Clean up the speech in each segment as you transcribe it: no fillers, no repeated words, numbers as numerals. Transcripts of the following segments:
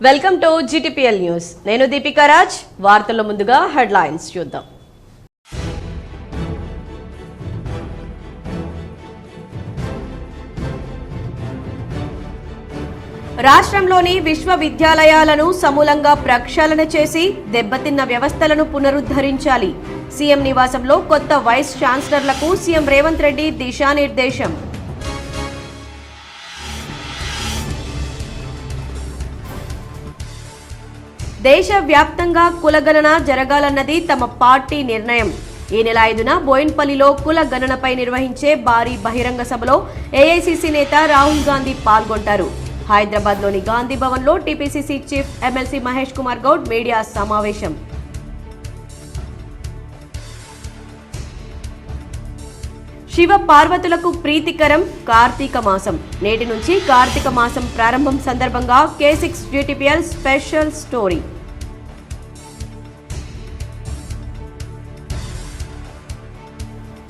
Welcome to GTPL news. నేను దీపికా రాజ్. వార్తల్లో ముందుగా హెడ్లైన్స్ చూద్దాం. రాష్ట్రంలోని విశ్వవిద్యాలయాలను సమూలంగా ప్రక్షాళన చేసి దెబ్బతిన్న వ్యవస్థలను పునరుద్ధరించాలి. సీఎం నివాసంలో కొత్త వైస్ ఛాన్సలర్లకు సీఎం రేవంత్ రెడ్డి దిశానిర్దేశం. దేశవ్యాప్తంగా కులగణన జరగాలన్నది తమ పార్టీ నిర్ణయం. ఈ నెల 5న బోయిన్పల్లిలో కుల గణనపై నిర్వహించే భారీ బహిరంగ సభలో ఏఐసీసీ నేత రాహుల్ గాంధీ పాల్గొంటారు. హైదరాబాద్లోని గాంధీ భవన్లో TPCC chief MLC Mahesh Kumar Goud media సమావేశం. శివ పార్వతులకు ప్రీతికరం కార్తీక మాసం. నేటి నుంచి కార్తీక మాసం ప్రారంభం సందర్భంగా K6 GTPL స్పెషల్ స్టోరీ.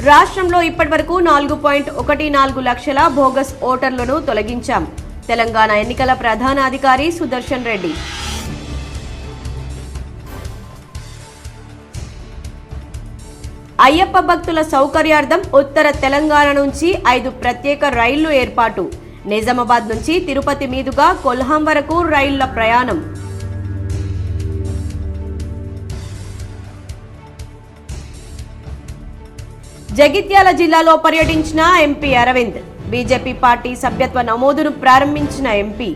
రాష్ట్రంలో ఇప్పటివరకు 4.14 లక్షల బోగస్ ఓటర్లను తొలగించాం. తెలంగాణ ఎన్నికల ప్రధాన అధికారి సుదర్శన్ రెడ్డి. అయ్యప్ప భక్తుల సౌకర్యార్థం ఉత్తర తెలంగాణ నుంచి 5 ప్రత్యేక రైళ్లు ఏర్పాటు. నిజామాబాద్ నుంచి తిరుపతి మీదుగా కొల్హాం వరకు రైళ్ల ప్రయాణం. జగిత్యాల జిల్లాలో పర్యటించిన ఎంపీ అరవింద్. బీజేపీ పార్టీ సభ్యత్వ నమోదును ప్రారంభించిన ఎంపీ.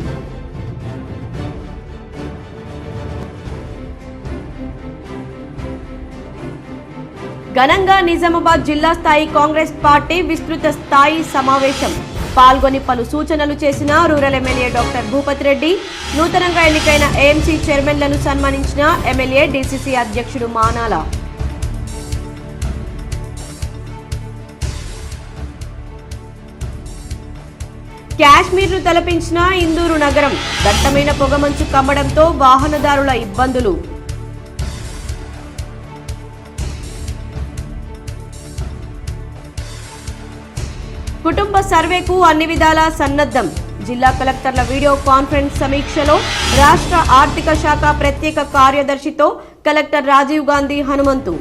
ఘనంగా నిజామాబాద్ జిల్లా స్థాయి కాంగ్రెస్ పార్టీ విస్తృత స్థాయి సమావేశం. పాల్గొని పలు సూచనలు చేసిన rural MLA doctor Bhupathi Reddy. నూతనంగా ఎన్నికైన ఏఎంసీ చైర్మన్లను సన్మానించిన ఎమ్మెల్యే డీసీసీ అధ్యక్షుడు మానాల. కాశ్మీర్ను తలపించిన ఇందూరు నగరం. దట్టమైన పొగమంచు కమ్మడంతో వాహనదారుల ఇబ్బందులు. కుటుంబ సర్వేకు అన్ని విధాలా సన్నద్ధం. జిల్లా కలెక్టర్ల వీడియో కాన్ఫరెన్స్ సమీక్షలో రాష్ట్ర ఆర్థిక శాఖ ప్రత్యేక కార్యదర్శితో కలెక్టర్ రాజీవ్ గాంధీ హనుమంతు.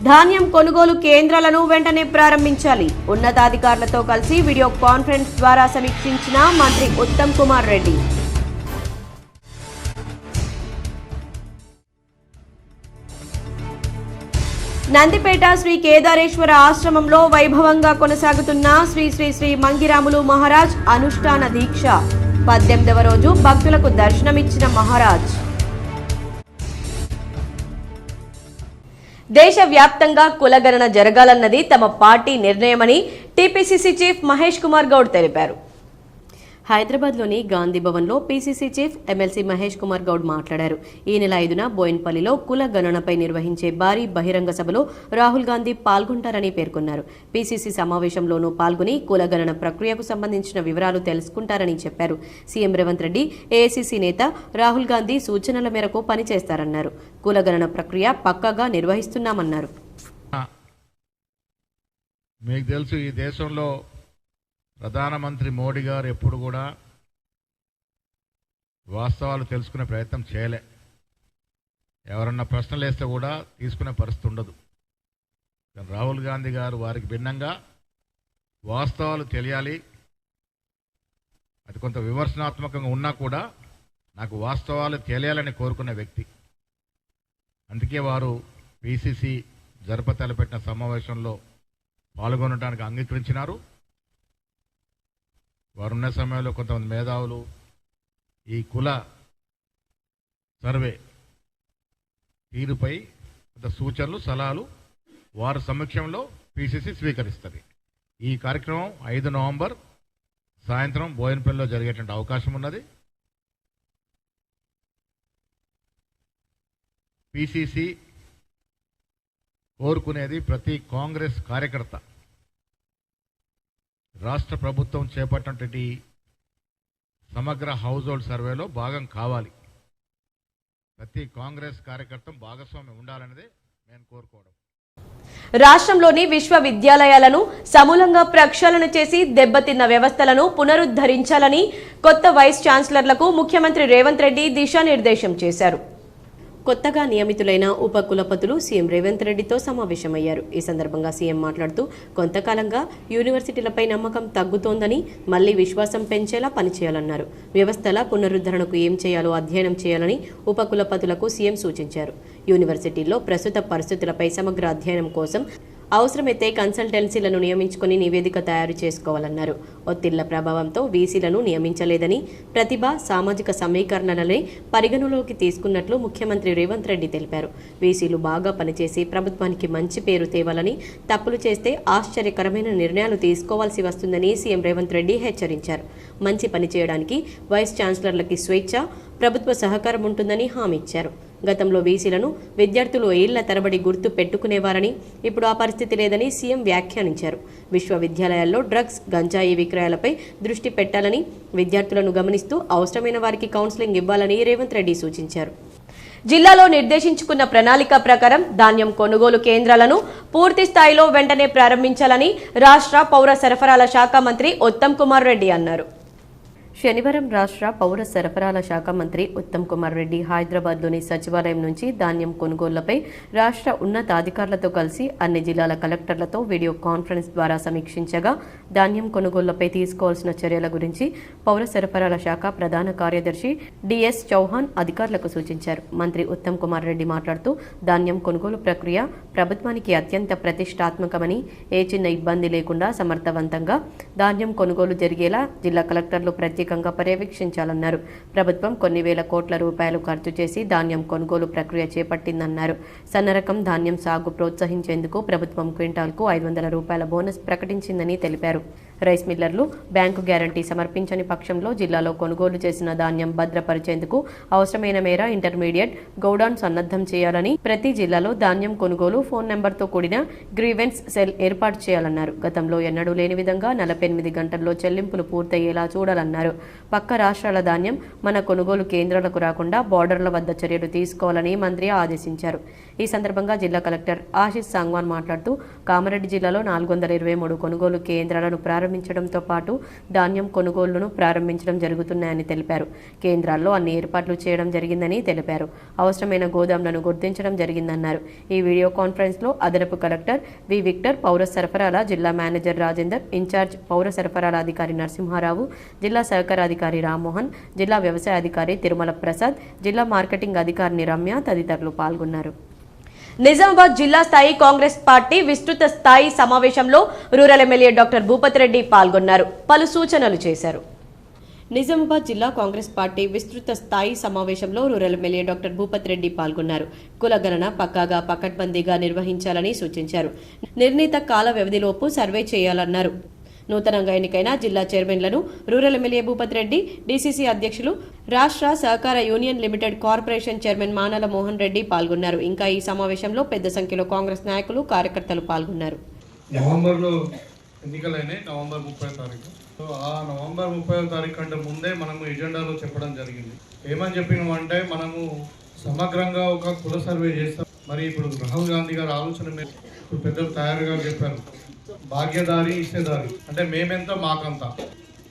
ధాన్యం కొనుగోలు కేంద్రాలను వెంటనే ప్రారంభించాలి. ఉన్నతాధికారులతో కలిసి వీడియో కాన్ఫరెన్స్ ద్వారా సమీక్షించిన మంత్రి ఉత్తమ్ కుమార్ రెడ్డి. నందిపేట శ్రీ కేదారేశ్వర ఆశ్రమంలో వైభవంగా కొనసాగుతున్న శ్రీ శ్రీ శ్రీ మంగిరాములు మహారాజ్ అనుష్ఠాన దీక్ష. 18వ రోజు భక్తులకు దర్శనమిచ్చిన మహారాజ్. దేశవ్యాప్తంగా కులగణన జరగాలన్నది తమ పార్టీ నిర్ణయమని టీపీసీసీ చీఫ్ మహేష్ కుమార్ గౌడ్ తెలిపారు. హైదరాబాద్లోని గాంధీ భవన్లో PCC chief MLC Mahesh Kumar Goud మాట్లాడారు. ఈ నెల 5న బోయిన్పల్లిలో కుల గణనపై నిర్వహించే భారీ బహిరంగ సభలో రాహుల్ గాంధీ పాల్గొంటారని పేర్కొన్నారు. పీసీసీ సమావేశంలోనూ పాల్గొని కుల గణన ప్రక్రియకు సంబంధించిన వివరాలు తెలుసుకుంటారని చెప్పారు. సీఎం రేవంత్ రెడ్డి, ఏఐసీసీ నేత రాహుల్ గాంధీ సూచనల మేరకు పనిచేస్తారన్నారు. కుల గణన ప్రక్రియ పక్కాగా నిర్వహిస్తున్నామన్నారు. మీకు తెలుసు, ఈ దేశంలో ప్రధానమంత్రి మోడీ గారు ఎప్పుడు కూడా వాస్తవాలు తెలుసుకునే ప్రయత్నం చేయలే. ఎవరన్నా ప్రశ్నలు వేస్తే కూడా తీసుకునే పరిస్థితి ఉండదు. రాహుల్ గాంధీ గారు వారికి భిన్నంగా వాస్తవాలు తెలియాలి, అది కొంత విమర్శనాత్మకంగా ఉన్నా కూడా నాకు వాస్తవాలు తెలియాలని కోరుకునే వ్యక్తి. అందుకే వారు పీసీసీ తలపెట్టిన సమావేశంలో పాల్గొనడానికి అంగీకరించినారు. వారున్న సమయంలో కొంతమంది మేధావులు ఈ కుల సర్వే తీరుపై కొంత సూచనలు, సలహాలు వారి సమక్షంలో పీసీసీ స్వీకరిస్తుంది. ఈ కార్యక్రమం 5 నవంబర్ సాయంత్రం బోయిన్పల్లిలో జరిగేటువంటి అవకాశం ఉన్నది. పీసీసీ కోరుకునేది ప్రతి కాంగ్రెస్ కార్యకర్త రాష్ట్ర ప్రభుత్వం చేపట్టినటువంటి సమగ్ర హౌస్ హోల్డ్ సర్వేలో భాగం కావాలి. ప్రతి కాంగ్రెస్ కార్యకర్త భాగస్వామ్యం ఉండాలనేదే నేను కోరుకోవడం. రాష్ట్రంలోని విశ్వవిద్యాలయాలను సమూలంగా ప్రక్షాళన చేసి దెబ్బతిన్న వ్యవస్థలను పునరుద్ధరించాలని కొత్త వైస్ ఛాన్సలర్లకు ముఖ్యమంత్రి రేవంత్ రెడ్డి దిశానిర్దేశం చేశారు. కొత్తగా నియమితులైన ఉప కులపతులు సీఎం రేవంత్ రెడ్డితో సమావేశమయ్యారు. ఈ సందర్భంగా సీఎం మాట్లాడుతూ కొంతకాలంగా యూనివర్సిటీలపై నమ్మకం తగ్గుతోందని మళ్లీ విశ్వాసం పెంచేలా పనిచేయాలన్నారు. వ్యవస్థల పునరుద్ధరణకు ఏం చేయాలో అధ్యయనం చేయాలని ఉప కులపతులకు సీఎం సూచించారు. యూనివర్సిటీల్లో ప్రస్తుత పరిస్థితులపై సమగ్ర అధ్యయనం కోసం అవసరమైతే కన్సల్టెన్సీలను నియమించుకుని నివేదిక తయారు చేసుకోవాలన్నారు. ఒత్తిళ్ల ప్రభావంతో వీసీలను నియమించలేదని, ప్రతిభ, సామాజిక సమీకరణలనే పరిగణలోకి తీసుకున్నట్లు ముఖ్యమంత్రి రేవంత్ రెడ్డి తెలిపారు. వీసీలు బాగా పనిచేసి ప్రభుత్వానికి మంచి పేరు తేవాలని, తప్పులు చేస్తే ఆశ్చర్యకరమైన నిర్ణయాలు తీసుకోవాల్సి వస్తుందని సీఎం రేవంత్ రెడ్డి హెచ్చరించారు. మంచి పని చేయడానికి వైస్ ఛాన్సలర్లకి స్వేచ్ఛ, ప్రభుత్వ సహకారం ఉంటుందని హామీ ఇచ్చారు. గతంలో వీసీలను విద్యార్థులు ఏళ్ల తరబడి గుర్తు పెట్టుకునేవారని, ఇప్పుడు ఆ పరిస్థితి లేదని సీఎం వ్యాఖ్యానించారు. విశ్వవిద్యాలయాల్లో డ్రగ్స్, గంజాయి విక్రయాలపై దృష్టి పెట్టాలని, విద్యార్థులను గమనిస్తూ అవసరమైన వారికి కౌన్సిలింగ్ ఇవ్వాలని రేవంత్ రెడ్డి సూచించారు. జిల్లాలో నిర్దేశించుకున్న ప్రణాళిక ప్రకారం ధాన్యం కొనుగోలు కేంద్రాలను పూర్తి స్థాయిలో వెంటనే ప్రారంభించాలని రాష్ట్ర పౌర సరఫరాల శాఖ మంత్రి ఉత్తమ్ కుమార్ రెడ్డి అన్నారు. శనివారం రాష్ట్ర పౌర సరఫరాల శాఖ మంత్రి ఉత్తమ్ కుమార్ రెడ్డి హైదరాబాద్లోని సచివాలయం నుంచి ధాన్యం కొనుగోళ్లపై రాష్ట్ర ఉన్నతాధికారులతో కలిసి అన్ని జిల్లాల కలెక్టర్లతో వీడియో కాన్ఫరెన్స్ ద్వారా సమీక్షించగా ధాన్యం కొనుగోళ్లపై తీసుకోవాల్సిన చర్యల గురించి పౌర సరఫరాల శాఖ ప్రధాన కార్యదర్శి డిఎస్ చౌహాన్ అధికారులకు సూచించారు. మంత్రి ఉత్తమ్ కుమార్ రెడ్డి మాట్లాడుతూ ధాన్యం కొనుగోలు ప్రక్రియ ప్రభుత్వానికి అత్యంత ప్రతిష్టాత్మకమని, ఏ చిన్న ఇబ్బంది లేకుండా సమర్థవంతంగా ధాన్యం కొనుగోలు జరిగేలా జిల్లా కలెక్టర్లు ప్రత్యేకంగా పర్యవేక్షించాలన్నారు. ప్రభుత్వం కొన్ని వేల కోట్ల రూపాయలు ఖర్చు చేసి ధాన్యం కొనుగోలు ప్రక్రియ చేపట్టిందన్నారు. సన్నరకం ధాన్యం సాగు ప్రోత్సహించేందుకు ప్రభుత్వం క్వింటాల్కు 500 రూపాయల బోనస్ ప్రకటించిందని తెలిపారు. రైస్ మిల్లర్లు బ్యాంకు గ్యారంటీ సమర్పించని పక్షంలో జిల్లాలో కొనుగోలు చేసిన ధాన్యం భద్రపరిచేందుకు అవసరమైన మేర ఇంటర్మీడియట్ గోడౌన్ సన్నద్ధం చేయాలని, ప్రతి జిల్లాలో ధాన్యం కొనుగోలు ఫోన్ నెంబర్తో కూడిన గ్రీవెన్స్ సెల్ ఏర్పాటు చేయాలన్నారు. గతంలో ఎన్నడూ లేని విధంగా 48 గంటల్లో చెల్లింపులు పూర్తయ్యేలా చూడాలన్నారు. పక్క రాష్ట్రాల ధాన్యం మన కొనుగోలు కేంద్రాలకు రాకుండా బార్డర్ల వద్ద చర్యలు తీసుకోవాలని మంత్రి ఆదేశించారు. ఈ సందర్భంగా జిల్లా కలెక్టర్ ఆశిష్ సాంగ్వాన్ మాట్లాడుతూ కామారెడ్డి జిల్లాలో 423 కొనుగోలు కేంద్రాలను ప్రారంభించడంతో పాటు ధాన్యం కొనుగోళ్లను ప్రారంభించడం జరుగుతున్నాయని తెలిపారు. కేంద్రాల్లో అన్ని ఏర్పాట్లు చేయడం జరిగిందని తెలిపారు. అవసరమైన గోదాంలను గుర్తించడం జరిగిందన్నారు. ఈ వీడియో కాన్ఫరెన్స్ లో అదనపు కలెక్టర్ వి విక్టర్, పౌర సరఫరాల జిల్లా మేనేజర్ రాజేందర్, ఇన్ఛార్జ్ పౌర సరఫరాల అధికారి నరసింహారావు, జిల్లా సహకార అధికారి రామ్మోహన్, జిల్లా వ్యవసాయ అధికారి తిరుమల ప్రసాద్, జిల్లా మార్కెటింగ్ అధికారిని రమ్య తదితరులు పాల్గొన్నారు. నిజామాబాద్ జిల్లా స్థాయి కాంగ్రెస్ పార్టీ విస్తృత స్థాయి సమావేశంలో rural MLA doctor Bhupathi Reddy పాల్గొన్నారు. పలు సూచనలు చేశారు. నిజామాబాద్ జిల్లా కాంగ్రెస్ పార్టీ విస్తృత స్థాయి సమావేశంలో rural MLA doctor Bhupathi Reddy పాల్గొన్నారు. కులగణన పక్కాగా పకడ్బందీగా నిర్వహించాలని సూచించారు. నిర్ణీత కాల వ్యవధిలోపు సర్వే చేయాలన్నారు. నూతనంగా ఎన్నికైన జిల్లా చైర్మన్లను rural MLA Bhupathi Reddy, DCC అధ్యక్షులు, రాష్ట్ర సహకార union limited corporation chairman Manala Mohan Reddy పాల్గొన్నారు. ఇంకా ఈ సమావేశంలో పెద్ద సంఖ్యలో కాంగ్రెస్ నాయకులు, కార్యకర్తలు పాల్గొన్నారు. నవంబర్లో ఎన్నికలైనాయి, నవంబర్ 30వ తారీఖు. సో ఆ నవంబర్ 30వ తారీఖు కంటే ముందే మనము ఎజెండాలో చెప్పడం జరిగింది. ఏమని చెప్పినామంటే మనము సమగ్రంగా ఒక కుల సర్వే చేస్తాం. మరి ఇప్పుడు రాహుల్ గాంధీ గారి ఆలోచన మీద ఇప్పుడు పెద్దలు తయారుగా చెప్పారు, భాగ్యదారి ఇచ్చేదారి అంటే మేమెంత మాకంత.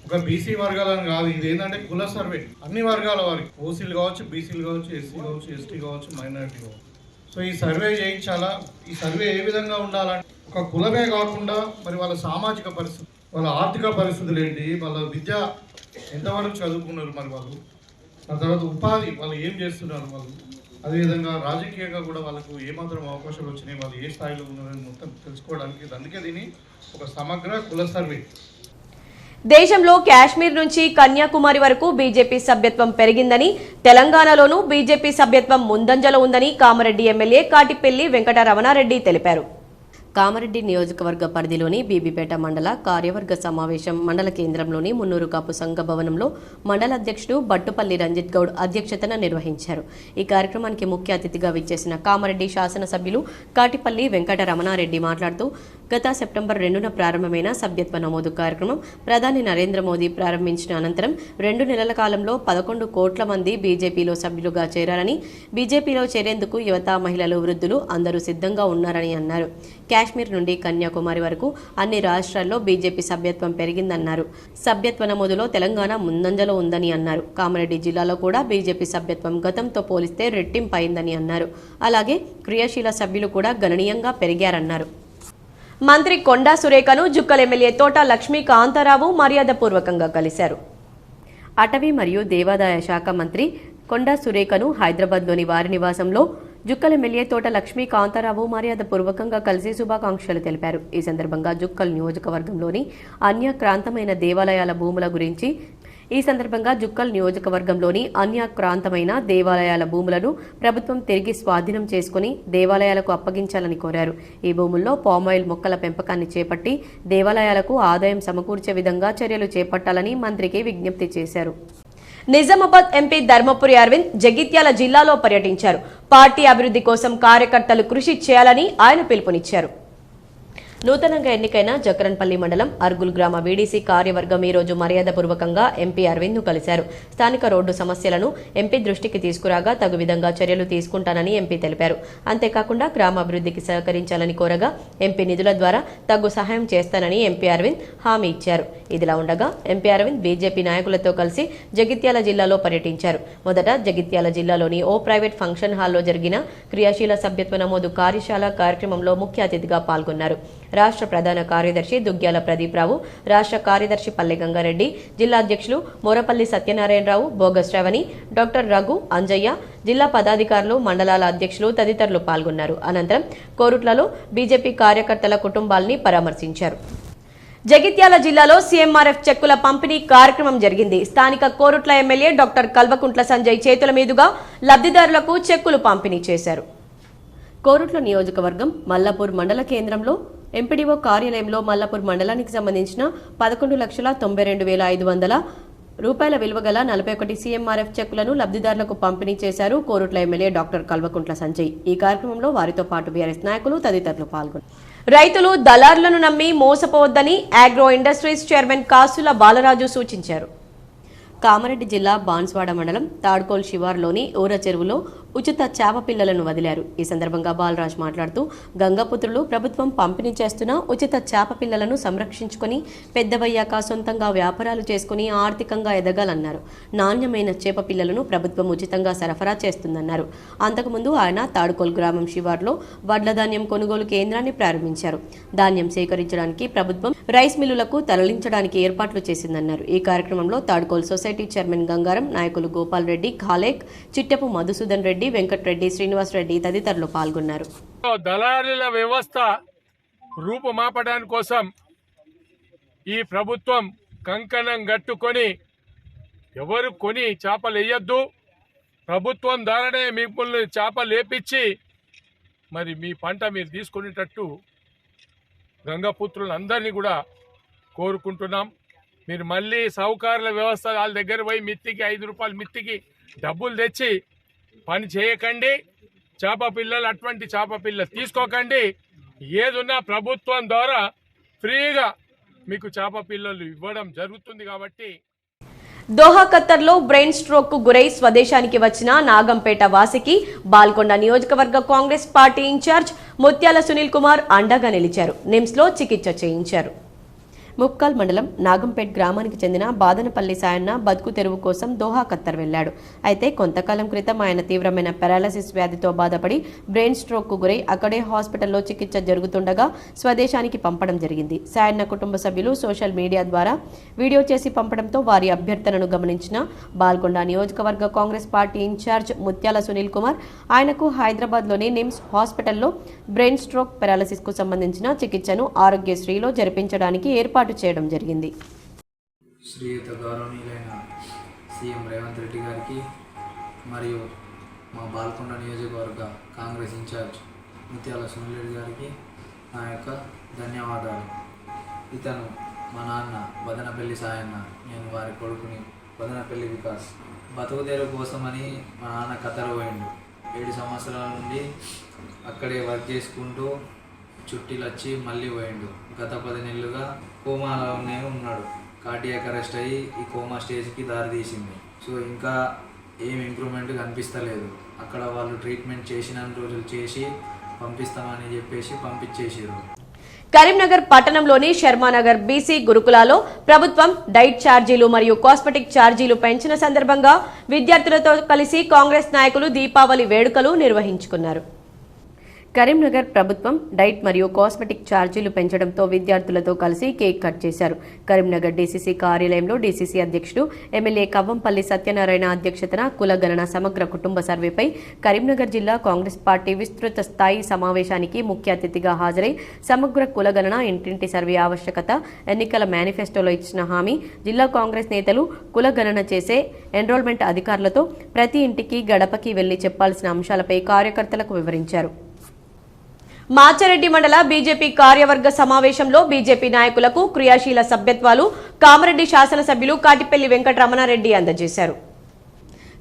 ఒక బీసీ వర్గాలని కాదు, ఇది ఏంటంటే కుల సర్వే, అన్ని వర్గాల వారికి, ఓసీలు కావచ్చు, బీసీలు కావచ్చు, ఎస్సీ కావచ్చు, ఎస్టీ కావచ్చు, మైనారిటీ కావచ్చు. సో ఈ సర్వే చేయించాలా. ఈ సర్వే ఏ విధంగా ఉండాలంటే ఒక కులమే కాకుండా మరి వాళ్ళ సామాజిక పరిస్థితి, వాళ్ళ ఆర్థిక పరిస్థితులు ఏంటి, వాళ్ళ విద్య ఎంతవరకు చదువుకున్నారు, మరి వాళ్ళు ఆ తర్వాత ఉపాధి వాళ్ళు ఏం చేస్తున్నారు, వాళ్ళు అదేవిధంగా రాజకీయంగా కూడా వాళ్ళకు ఏమాత్రం అవకాశాలు వచ్చినాయి, వాళ్ళు ఏ స్థాయిలో ఉన్నారని మొత్తం తెలుసుకోవడానికి. అందుకే దీన్ని ఒక సమగ్ర కుల సర్వే. దేశంలో కాశ్మీర్ నుంచి కన్యాకుమారి వరకు బీజేపీ సభ్యత్వం పెరిగిందని, తెలంగాణలోనూ బీజేపీ సభ్యత్వం ముందంజలో ఉందని కామారెడ్డి ఎమ్మెల్యే కాటిపెల్లి వెంకటరమణారెడ్డి తెలిపారు. కామారెడ్డి నియోజకవర్గ పరిధిలోని బీబీపేట మండల కార్యవర్గ సమావేశం మండల కేంద్రంలోని మున్నూరు కాపు సంఘ భవనంలో మండల అధ్యక్షుడు బట్టుపల్లి రంజిత్ గౌడ్ అధ్యక్షతన నిర్వహించారు. ఈ కార్యక్రమానికి ముఖ్య అతిథిగా విచ్చేసిన కామారెడ్డి శాసనసభ్యులు కాటిపల్లి వెంకట రమణారెడ్డి మాట్లాడుతూ గత సెప్టెంబర్ 2న ప్రారంభమైన సభ్యత్వ నమోదు కార్యక్రమం ప్రధాని నరేంద్ర మోదీ ప్రారంభించిన అనంతరం 2 నెలల కాలంలో 11 కోట్ల మంది బీజేపీలో సభ్యులుగా చేరారని, బీజేపీలో చేరేందుకు యువత, మహిళలు, వృద్ధులు అందరూ సిద్ధంగా ఉన్నారని అన్నారు. కాశ్మీర్ నుండి కన్యాకుమారి వరకు అన్ని రాష్ట్రాల్లో బీజేపీ సభ్యత్వం పెరిగిందన్నారు. సభ్యత్వ నమోదులో తెలంగాణ ముందంజలో ఉందని అన్నారు. కామారెడ్డి జిల్లాలో కూడా బీజేపీ సభ్యత్వం గతంతో పోలిస్తే రెట్టింపైందని అన్నారు. అలాగే క్రియాశీల సభ్యులు కూడా గణనీయంగా పెరిగారన్నారు. మంత్రి కొండా సురేఖను జుక్కల్ ఎమ్మెల్యే తోట లక్ష్మీ కాంతారావు మర్యాదపూర్వకంగా కలిశారు. అటవీ మరియు దేవాదాయ శాఖ మంత్రి కొండా సురేఖను హైదరాబాద్లోని వారి నివాసంలో జుక్కల్ ఎమ్మెల్యే తోట లక్ష్మీ కాంతారావు మర్యాదపూర్వకంగా కలిసి శుభాకాంక్షలు తెలిపారు. ఈ సందర్భంగా జుక్కల్ నియోజకవర్గంలోని అన్యాక్రాంతమైన దేవాలయాల భూముల గురించి దేవాలయాల భూములను ప్రభుత్వం తిరిగి స్వాధీనం చేసుకుని దేవాలయాలకు అప్పగించాలని కోరారు. ఈ భూముల్లో పామాయిల్ మొక్కల పెంపకాన్ని చేపట్టి దేవాలయాలకు ఆదాయం సమకూర్చే విధంగా చర్యలు చేపట్టాలని మంత్రికి విజ్ఞప్తి చేశారు. నిజామాబాద్ ఎంపీ ధర్మపురి అరవింద్ జగిత్యాల జిల్లాలో పర్యటించారు. పార్టీ అభివృద్ధి కోసం కార్యకర్తలు కృషి చేయాలని ఆయన పిలుపునిచ్చారు. నూతనంగా ఎన్నికైన జక్రన్పల్లి మండలం అర్గుల్ గ్రామ వీడీసీ కార్యవర్గం ఈ రోజు మర్యాదపూర్వకంగా ఎంపీ అరవింద్ను కలిశారు. స్థానిక రోడ్డు సమస్యలను ఎంపీ దృష్టికి తీసుకురాగా తగు విధంగా చర్యలు తీసుకుంటానని ఎంపీ తెలిపారు. అంతేకాకుండా గ్రామాభివృద్ధికి సహకరించాలని కోరగా ఎంపీ నిధుల ద్వారా తగు సహాయం చేస్తానని ఎంపీ అరవింద్ హామీ ఇచ్చారు. ఇదిలా ఉండగా ఎంపీ అరవింద్ బీజేపీ నాయకులతో కలిసి జగిత్యాల జిల్లాలో పర్యటించారు. మొదట జగిత్యాల జిల్లాలోని ఓ ప్రైవేట్ ఫంక్షన్ హాల్లో జరిగిన క్రియాశీల సభ్యత్వ నమోదు కార్యశాల కార్యక్రమంలో ముఖ్య అతిథిగా పాల్గొన్నారు. రాష్ట్ర ప్రధాన కార్యదర్శి దుగ్గ్యాల ప్రదీప్ రావు, రాష్ట్ర కార్యదర్శి పల్లె గంగారెడ్డి, జిల్లా అధ్యక్షులు మోరపల్లి సత్యనారాయణరావు, బోగస్ శ్రవణి, డాక్టర్ రఘు, అంజయ్య, జిల్లా పదాధికారులు, మండలాల అధ్యక్షులు తదితరులు పాల్గొన్నారు. అనంతరం కోరుట్లలో బీజేపీ కార్యకర్తల కుటుంబాల్ని పరామర్శించారు. జగిత్యాల జిల్లాలో సీఎంఆర్ఎఫ్ చెక్కుల పంపిణీ కార్యక్రమం జరిగింది. స్థానిక కోరుట్ల ఎమ్మెల్యే డాక్టర్ కల్వకుంట్ల సంజయ్ చేతుల మీదుగా లబ్ధిదారులకు చెక్కులు పంపిణీ చేశారు. కోరుట్ల నియోజకవర్గం మల్లాపూర్ మండల కేంద్రంలో ఎంపీడీఓ కార్యాలయంలో మల్లాపూర్ మండలానికి సంబంధించిన 11,92,500 రూపాయల విలువ గల 41 సీఎంఆర్ఎఫ్ చెక్కులను లబ్ధిదారులకు పంపిణీ చేశారు కోరుట్ల ఎమ్మెల్యే డాక్టర్ కల్వకుంట్ల సంజయ్. ఈ కార్యక్రమంలో వారితో పాటు బీఆర్ఎస్ నాయకులు తదితరులు పాల్గొన్నారు. రైతులు దళారులను నమ్మి మోసపోవద్దని ఆగ్రో ఇండస్ట్రీస్ చైర్మన్ కాసుల బాలరాజు సూచించారు. కామారెడ్డి జిల్లా బాన్స్వాడ మండలం తాడ్కోల్ శివార్లోని ఊర చెరువులో ఉచిత చేప పిల్లలను వదిలారు. ఈ సందర్భంగా బాలరాజ్ మాట్లాడుతూ గంగపుత్రులు ప్రభుత్వం పంపిణీ చేస్తున్న ఉచిత చేప పిల్లలను సంరక్షించుకుని పెద్దవయ్యాక సొంతంగా వ్యాపారాలు చేసుకుని ఆర్థికంగా ఎదగాలన్నారు. నాణ్యమైన చేప పిల్లలను ప్రభుత్వం ఉచితంగా సరఫరా చేస్తుందన్నారు. అంతకుముందు ఆయన తాడ్కోల్ గ్రామం శివార్లో వడ్ల ధాన్యం కొనుగోలు కేంద్రాన్ని ప్రారంభించారు. ధాన్యం సేకరించడానికి ప్రభుత్వం రైస్ మిల్లులకు తరలించడానికి ఏర్పాట్లు చేసిందన్నారు. ఈ కార్యక్రమంలో తాడ్కోల్ సొసైటీ చైర్మన్ గంగారం, నాయకులు గోపాల్ రెడ్డి, ఖాలేక్, చిట్టెపు మధుసూదన్ రెడ్డి, వెంకటరెడ్డి, శ్రీనివాస్ రెడ్డి తదితరులు పాల్గొన్నారు. దళారీల వ్యవస్థ రూపుమాపడానికి కోసం ఈ ప్రభుత్వం కంకణం గట్టుకొని ఎవరు కొని చేపలు వేయొద్దు, ప్రభుత్వం ద్వారానే మిమ్మల్ని చేపలు లేపించి మరి మీ పంట మీరు తీసుకునేటట్టు గంగపుత్రులందరినీ కూడా కోరుకుంటున్నాం. మీరు మళ్ళీ సౌకర్యాల వ్యవస్థ వాళ్ళ దగ్గర పోయి మిత్తికి 5 రూపాయలు మిత్తికి డబ్బులు తెచ్చి పని చేయకండి. చేప పిల్లలు అటువంటి చేప పిల్లలు తీసుకోకండి. ఏదున్నా ప్రభుత్వం ద్వారా ఫ్రీగా మీకు చేప పిల్లలు ఇవ్వడం జరుగుతుంది. కాబట్టి దోహా ఖత్తర్లో బ్రెయిన్ స్ట్రోక్ కు గురై స్వదేశానికి వచ్చిన నాగంపేట వాసికి బాల్కొండ నియోజకవర్గ కాంగ్రెస్ పార్టీ ఇన్ఛార్జ్ ముత్యాల సునీల్ కుమార్ అండగా నిలిచారు. నిమ్స్లో చికిత్స చేయించారు. ముప్కాల్ మండలం నాగంపేట్ గ్రామానికి చెందిన బాదనపల్లి సాయన్న బతుకు తెరువు కోసం దోహా ఖత్తర్ వెళ్లాడు. అయితే కొంతకాలం క్రితం ఆయన తీవ్రమైన పారాలసిస్ వ్యాధితో బాధపడి బ్రెయిన్ స్ట్రోక్ కు గురై అక్కడే హాస్పిటల్లో చికిత్స జరుగుతుండగా స్వదేశానికి పంపడం జరిగింది. సాయన్న కుటుంబ సభ్యులు సోషల్ మీడియా ద్వారా వీడియో చేసి పంపడంతో వారి అభ్యర్థనను గమనించిన బాల్కొండ నియోజకవర్గ కాంగ్రెస్ పార్టీ ఇన్ఛార్జ్ ముత్యాల సునీల్ కుమార్ ఆయనకు హైదరాబాద్లోని నిమ్స్ హాస్పిటల్లో బ్రెయిన్ స్ట్రోక్ పారాలసిస్ కు సంబంధించిన చికిత్సను ఆరోగ్యశ్రీలో జరిపించడానికి ఏర్పాటు చేయడం జరిగింది. శ్రీయుత గౌరవనీయులైన సీఎం రేవంత్ రెడ్డి గారికి మరియు మా బాల్కొండ నియోజకవర్గ కాంగ్రెస్ ఇన్ఛార్జ్ ముత్యాల సునీల్ రెడ్డి గారికి నా యొక్క ధన్యవాదాలు. ఇతను మా నాన్న బదనపల్లి సాయన్న, నేను వారి కొడుకుని బదనపల్లి వికాస్. బతుకుదేరు కోసమని మా నాన్న ఖతర్ పోయిండు. 7 సంవత్సరాల నుండి అక్కడే వర్క్ చేసుకుంటూ చుట్టీలు వచ్చి మళ్ళీ పోయిండు. గత 10 నెలలుగా కోమాలోనే ఉన్నాడు. కార్డియాక్ అరెస్ట్ అయ్యి ఈ కోమా స్టేజ్కి దారి తీసింది. సో ఇంకా ఏం ఇంప్రూవ్మెంట్ కనిపిస్తలేదు. అక్కడ వాళ్ళు ట్రీట్మెంట్ చేసిన రోజులు చేసి పంపిస్తామని చెప్పేసి పంపించేసారు. కరీంనగర్ పట్టణంలోని శర్మానగర్ బీసీ గురుకులాలో ప్రభుత్వం డైట్ ఛార్జీలు మరియు కాస్మెటిక్ ఛార్జీలు పెంచిన సందర్భంగా విద్యార్థులతో కలిసి కాంగ్రెస్ నాయకులు దీపావళి వేడుకలు నిర్వహించుకున్నారు. కరీంనగర్ ప్రభుత్వం డైట్ మరియు కాస్మెటిక్ ఛార్జీలు పెంచడంతో విద్యార్థులతో కలిసి కేక్ కట్ చేశారు. కరీంనగర్ డీసీసీ కార్యాలయంలో డీసీసీ అధ్యక్షుడు ఎమ్మెల్యే కవ్వంపల్లి సత్యనారాయణ అధ్యక్షతన కులగణన సమగ్ర కుటుంబ సర్వేపై కరీంనగర్ జిల్లా కాంగ్రెస్ పార్టీ విస్తృత స్థాయి సమావేశానికి ముఖ్య అతిథిగా హాజరై సమగ్ర కులగణన ఇంటింటి సర్వే ఆవశ్యకత, ఎన్నికల మేనిఫెస్టోలో ఇచ్చిన హామీ, జిల్లా కాంగ్రెస్ నేతలు కులగణన చేసే ఎన్రోల్మెంట్ అధికారులతో ప్రతి ఇంటికి గడపకి వెళ్లి చెప్పాల్సిన అంశాలపై కార్యకర్తలకు వివరించారు. మాచారెడ్డి మండల బీజేపీ కార్యవర్గ సమావేశంలో బీజేపీ నాయకులకు క్రియాశీల సభ్యత్వాలు కామారెడ్డి శాసనసభ్యులు కాటిపల్లి వెంకటరమణారెడ్డి అందజేశారు.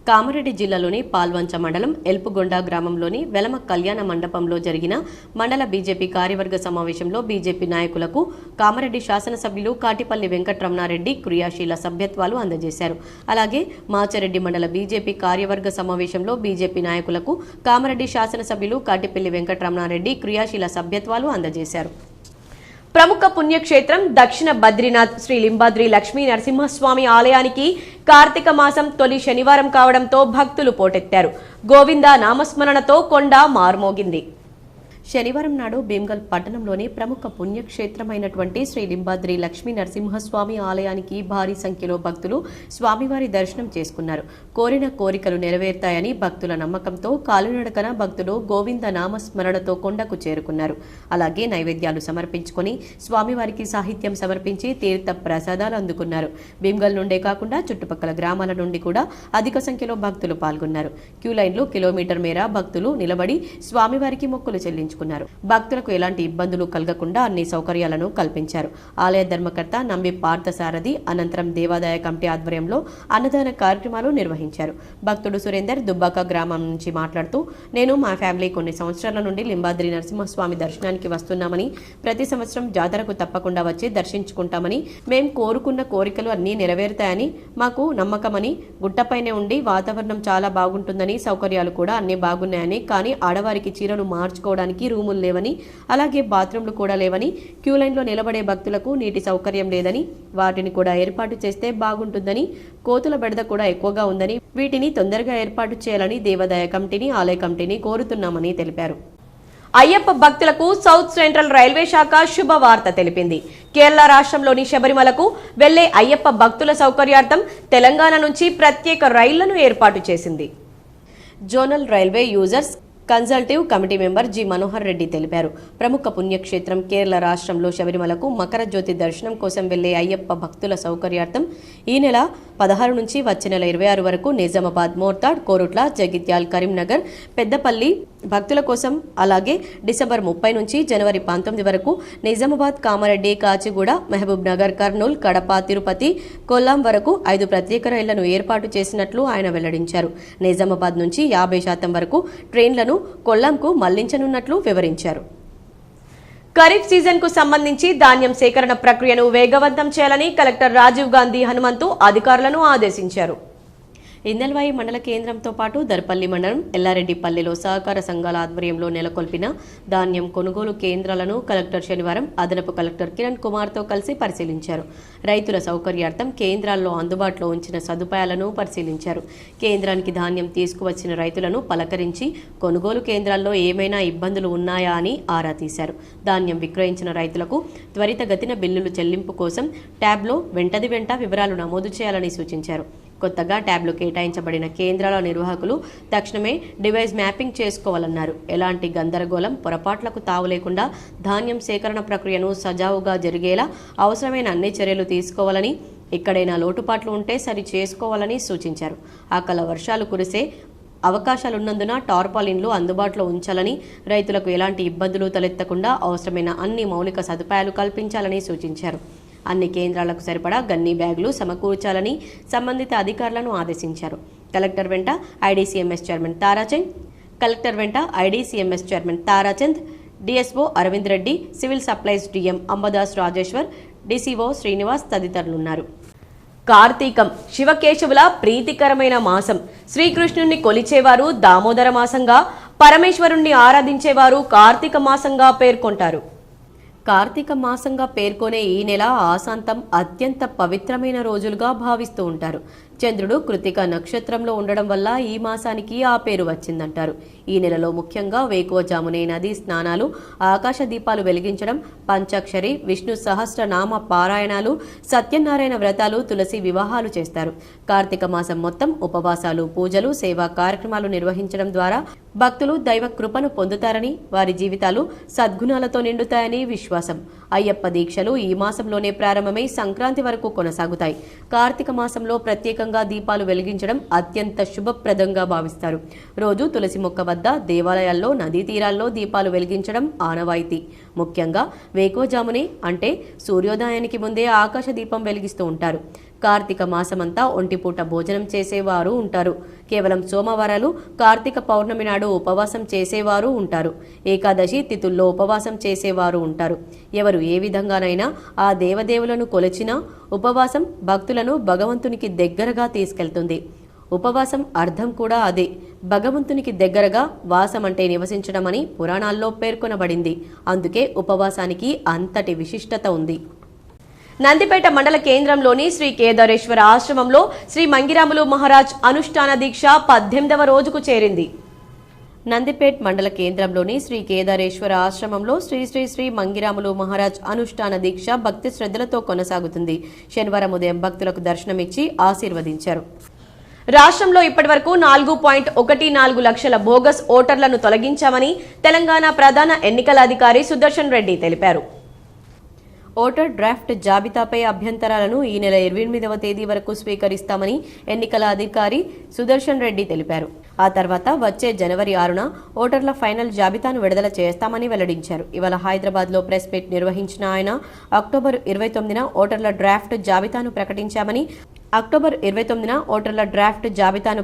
కామారెడ్డి జిల్లాలోని పాల్వంచ మండలం ఎల్పుగొండ గ్రామంలోని వెలమ కళ్యాణ మండపంలో జరిగిన మండల బీజేపీ కార్యవర్గ సమావేశంలో బీజేపీ నాయకులకు కామారెడ్డి శాసనసభ్యులు కాటిపల్లి వెంకటరమణారెడ్డి క్రియాశీల సభ్యత్వాలు అందజేశారు. అలాగే మాచారెడ్డి మండల బీజేపీ కార్యవర్గ సమావేశంలో బీజేపీ నాయకులకు కామారెడ్డి శాసనసభ్యులు కాటిపల్లి వెంకటరమణారెడ్డి క్రియాశీల సభ్యత్వాలు అందజేశారు. ప్రముఖ పుణ్యక్షేత్రం దక్షిణ బద్రీనాథ్ శ్రీ లింబాద్రి లక్ష్మీ నరసింహస్వామి ఆలయానికి కార్తీక మాసం తొలి శనివారం కావడంతో భక్తులు పోటెత్తారు. గోవింద నామస్మరణతో కొండ మార్మోగింది. శనివారం నాడు భీమ్గల్ పట్టణంలోని ప్రముఖ పుణ్యక్షేత్రమైనటువంటి శ్రీ లింబాద్రి లక్ష్మీ నరసింహస్వామి ఆలయానికి భారీ సంఖ్యలో భక్తులు స్వామివారి దర్శనం చేసుకున్నారు. కోరిన కోరికలు నెరవేరుతాయని భక్తుల నమ్మకంతో కాలినడకన భక్తులు గోవింద నామస్మరణతో కొండకు చేరుకున్నారు. అలాగే నైవేద్యాలు సమర్పించుకొని స్వామివారికి సాహిత్యం సమర్పించి తీర్థ ప్రసాదాలు అందుకున్నారు. భీమ్గల్ నుండే కాకుండా చుట్టుపక్కల గ్రామాల నుండి కూడా అధిక సంఖ్యలో భక్తులు పాల్గొన్నారు. క్యూ లైన్లో కిలోమీటర్ మేర భక్తులు నిలబడి స్వామివారికి మొక్కులు చెల్లించుకున్నారు. భక్తులకు ఎలాంటి ఇబ్బందులు కలగకుండా అన్ని సౌకర్యాలను కల్పించారు. ఆలయ ధర్మకర్త నంబి పార్థసారథి అనంతరం దేవాదాయ కమిటీ ఆధ్వర్యంలో అన్నదాన కార్యక్రమాలు నిర్వహించారు. భక్తుడు సురేందర్ దుబ్బాక గ్రామం నుంచి మాట్లాడుతూ, నేను మా ఫ్యామిలీ కొన్ని సంవత్సరాల నుండి లింబాద్రి నరసింహస్వామి దర్శనానికి వస్తున్నామని, ప్రతి సంవత్సరం జాతరకు తప్పకుండా వచ్చి దర్శించుకుంటామని, మేం కోరుకున్న కోరికలు అన్నీ నెరవేరుతాయని మాకు నమ్మకమని, గుట్టపైనే ఉండి వాతావరణం చాలా బాగుంటుందని, సౌకర్యాలు కూడా అన్ని బాగున్నాయని, కానీ ఆడవారికి చీరలు మార్చుకోవడానికి రూములు లేవని, అలాగే బాత్రూంలు కూడా లేవని, క్యూ లైన్లో నిలబడే భక్తులకు నీటి సౌకర్యం లేదని, వాటిని కూడా ఏర్పాటు చేస్తే బాగుంటుందని, కోతుల బెడద కూడా ఎక్కువగా ఉందని, వీటిని తొందరగా ఏర్పాటు చేయాలని దేవాదాయ కమిటీని, ఆలయ కమిటీని కోరుతున్నామని తెలిపారు. అయ్యప్ప భక్తులకు సౌత్ సెంట్రల్ రైల్వే శాఖ శుభవార్త తెలిపింది. కేరళ రాష్ట్రంలోని శబరిమలకు వెళ్లే అయ్యప్ప భక్తుల సౌకర్యార్థం తెలంగాణ నుంచి ప్రత్యేక రైళ్లను ఏర్పాటు చేసింది. Zonal railway users consultative committee member G Manohar Reddy తెలిపారు. ప్రముఖ పుణ్యక్షేత్రం కేరళ రాష్ట్రంలో శబరిమలకు మకర జ్యోతి దర్శనం కోసం వెళ్లే అయ్యప్ప భక్తుల సౌకర్యార్థం ఈ నెల 16 నుంచి వచ్చే నెల 26 వరకు నిజామాబాద్, మోర్తాడ్, కోరుట్ల, జగిత్యాల్, కరీంనగర్, పెద్దపల్లి భక్తుల కోసం, అలాగే డిసెంబర్ 30 నుంచి జనవరి 19 వరకు నిజామాబాద్, కామారెడ్డి, కాచిగూడ, మహబూబ్ నగర్, కర్నూలు, కడప, తిరుపతి, కొల్లాం వరకు 5 ప్రత్యేక రైళ్లను ఏర్పాటు చేసినట్లు ఆయన వెల్లడించారు. నిజామాబాద్ నుంచి 50% వరకు ట్రైన్లను కొల్లాంకు మళ్లించనున్నట్లు వివరించారు. ఖరీఫ్ సీజన్ కు సంబంధించి ధాన్యం సేకరణ ప్రక్రియను వేగవంతం చేయాలని కలెక్టర్ రాజీవ్ గాంధీ హనుమంతు అధికారులను ఆదేశించారు. ఇందల్వాయి మండల కేంద్రంతో పాటు దర్పల్లి మండలం ఎల్లారెడ్డిపల్లిలో సహకార సంఘాల ఆధ్వర్యంలో నెలకొల్పిన ధాన్యం కొనుగోలు కేంద్రాలను కలెక్టర్ శనివారం అదనపు కలెక్టర్ కిరణ్ కుమార్తో కలిసి పరిశీలించారు. రైతుల సౌకర్యార్థం కేంద్రాల్లో అందుబాటులో ఉంచిన సదుపాయాలను పరిశీలించారు. కేంద్రానికి ధాన్యం తీసుకువచ్చిన రైతులను పలకరించి కొనుగోలు కేంద్రాల్లో ఏమైనా ఇబ్బందులు ఉన్నాయా అని ఆరా తీశారు. ధాన్యం విక్రయించిన రైతులకు త్వరితగతిన బిల్లులు చెల్లింపు కోసం ట్యాబ్లో వెంటది వెంట వివరాలు నమోదు చేయాలని సూచించారు. కొత్తగా ట్యాబ్లు కేటాయించబడిన కేంద్రాల నిర్వాహకులు తక్షణమే డివైస్ మ్యాపింగ్ చేసుకోవాలన్నారు. ఎలాంటి గందరగోళం, పొరపాట్లకు తావు లేకుండా ధాన్యం సేకరణ ప్రక్రియను సజావుగా జరిగేలా అవసరమైన అన్ని చర్యలు తీసుకోవాలని, ఎక్కడైనా లోటుపాట్లు ఉంటే సరి చేసుకోవాలని సూచించారు. అకాల వర్షాలు కురిసే అవకాశాలున్నందున టార్పాలిన్లు అందుబాటులో ఉంచాలని, రైతులకు ఎలాంటి ఇబ్బందులు తలెత్తకుండా అవసరమైన అన్ని మౌలిక సదుపాయాలు కల్పించాలని సూచించారు. అన్ని కేంద్రాలకు సరిపడా గన్నీ బ్యాగులు సమకూర్చాలని సంబంధిత అధికారులను ఆదేశించారు. కలెక్టర్ వెంట IDCMS chairman Tarachand, DSO Aravind Reddy, civil supplies DM Ambadas Rajeshwar, DCO Srinivas తదితరులున్నారు. కార్తీకం శివకేశవుల ప్రీతికరమైన మాసం. శ్రీకృష్ణుణ్ణి కొలిచేవారు దామోదర మాసంగా, పరమేశ్వరుణ్ణి ఆరాధించేవారు కార్తీక మాసంగా పేర్కొంటారు. కార్తీక మాసంగా పేర్కొనే ఈ నెల ఆశాంతం అత్యంత పవిత్రమైన రోజులుగా భావిస్తూ ఉంటారు. చంద్రుడు కృతిక నక్షత్రంలో ఉండడం వల్ల ఈ మాసానికి ఆ పేరు వచ్చిందంటారు. ఈ నెలలో ముఖ్యంగా వేకువజామునే నదీ స్నానాలు, ఆకాశ దీపాలు వెలిగించడం, పంచాక్షరి, విష్ణు సహస్రనామ పారాయణాలు, సత్యనారాయణ వ్రతాలు, తులసి వివాహాలు చేస్తారు. కార్తీక మాసం మొత్తం ఉపవాసాలు, పూజలు, సేవా కార్యక్రమాలు నిర్వహించడం ద్వారా భక్తులు దైవ కృపను పొందుతారని, వారి జీవితాలు సద్గుణాలతో నిండుతాయని విశ్వాసం. అయ్యప్ప దీక్షలు ఈ మాసంలోనే ప్రారంభమై సంక్రాంతి వరకు కొనసాగుతాయి. కార్తీక మాసంలో ప్రత్యేకంగా దీపాలు వెలిగించడం అత్యంత శుభప్రదంగా భావిస్తారు. రోజు తులసి మొక్క వద్ద, దేవాలయాల్లో, నదీ తీరాల్లో దీపాలు వెలిగించడం ఆనవాయితీ. ముఖ్యంగా వేకువజామునే అంటే సూర్యోదయానికి ముందే ఆకాశ దీపం వెలిగిస్తూ ఉంటారు. కార్తీక మాసమంతా ఒంటిపూట భోజనం చేసేవారు ఉంటారు. కేవలం సోమవారాలు, కార్తీక పౌర్ణమి నాడు ఉపవాసం చేసేవారు ఉంటారు. ఏకాదశి తిథుల్లో ఉపవాసం చేసేవారు ఉంటారు. ఎవరు ఏ విధంగానైనా ఆ దేవదేవులను కొలిచినా ఉపవాసం భక్తులను భగవంతునికి దగ్గరగా తీసుకెళ్తుంది. ఉపవాసం అర్థం కూడా అదే, భగవంతునికి దగ్గరగా వాసం అంటే నివసించడం అని పురాణాల్లో పేర్కొనబడింది. అందుకే ఉపవాసానికి అంతటి విశిష్టత ఉంది. నందిపేట మండల కేంద్రంలోని శ్రీ కేదారేశ్వర ఆశ్రమంలో శ్రీ మంగిరాములు మహారాజ్ అనుష్ఠాన దీక్ష 18వ రోజుకు చేరింది. నందిపేట్ మండల కేంద్రంలోని శ్రీ కేదారేశ్వర ఆశ్రమంలో శ్రీ శ్రీ శ్రీ మంగిరాములు మహారాజ్ అనుష్ఠాన దీక్ష భక్తి శ్రద్ధలతో కొనసాగుతుంది. శనివారం ఉదయం భక్తులకు దర్శనమిచ్చి ఆశీర్వదించారు. రాష్ట్రంలో ఇప్పటివరకు 4.14 లక్షల బోగస్ ఓటర్లను తొలగించామని తెలంగాణ ప్రధాన ఎన్నికల అధికారి సుదర్శన్ రెడ్డి తెలిపారు. ఓటర్ డ్రాఫ్ట్ జాబితాపై అభ్యంతరాలను ఈ నెల 28వ తేదీ వరకు స్వీకరిస్తామని ఎన్నికల అధికారి సుదర్శన్ రెడ్డి తెలిపారు. ఆ తర్వాత వచ్చే జనవరి 6న ఓటర్ల ఫైనల్ జాబితాను విడుదల చేస్తామని వెల్లడించారు. ఇవాళ హైదరాబాద్లో ప్రెస్ మీట్ నిర్వహించిన ఆయన అక్టోబర్ 29న ఓటర్ల డ్రాఫ్ట్ జాబితాను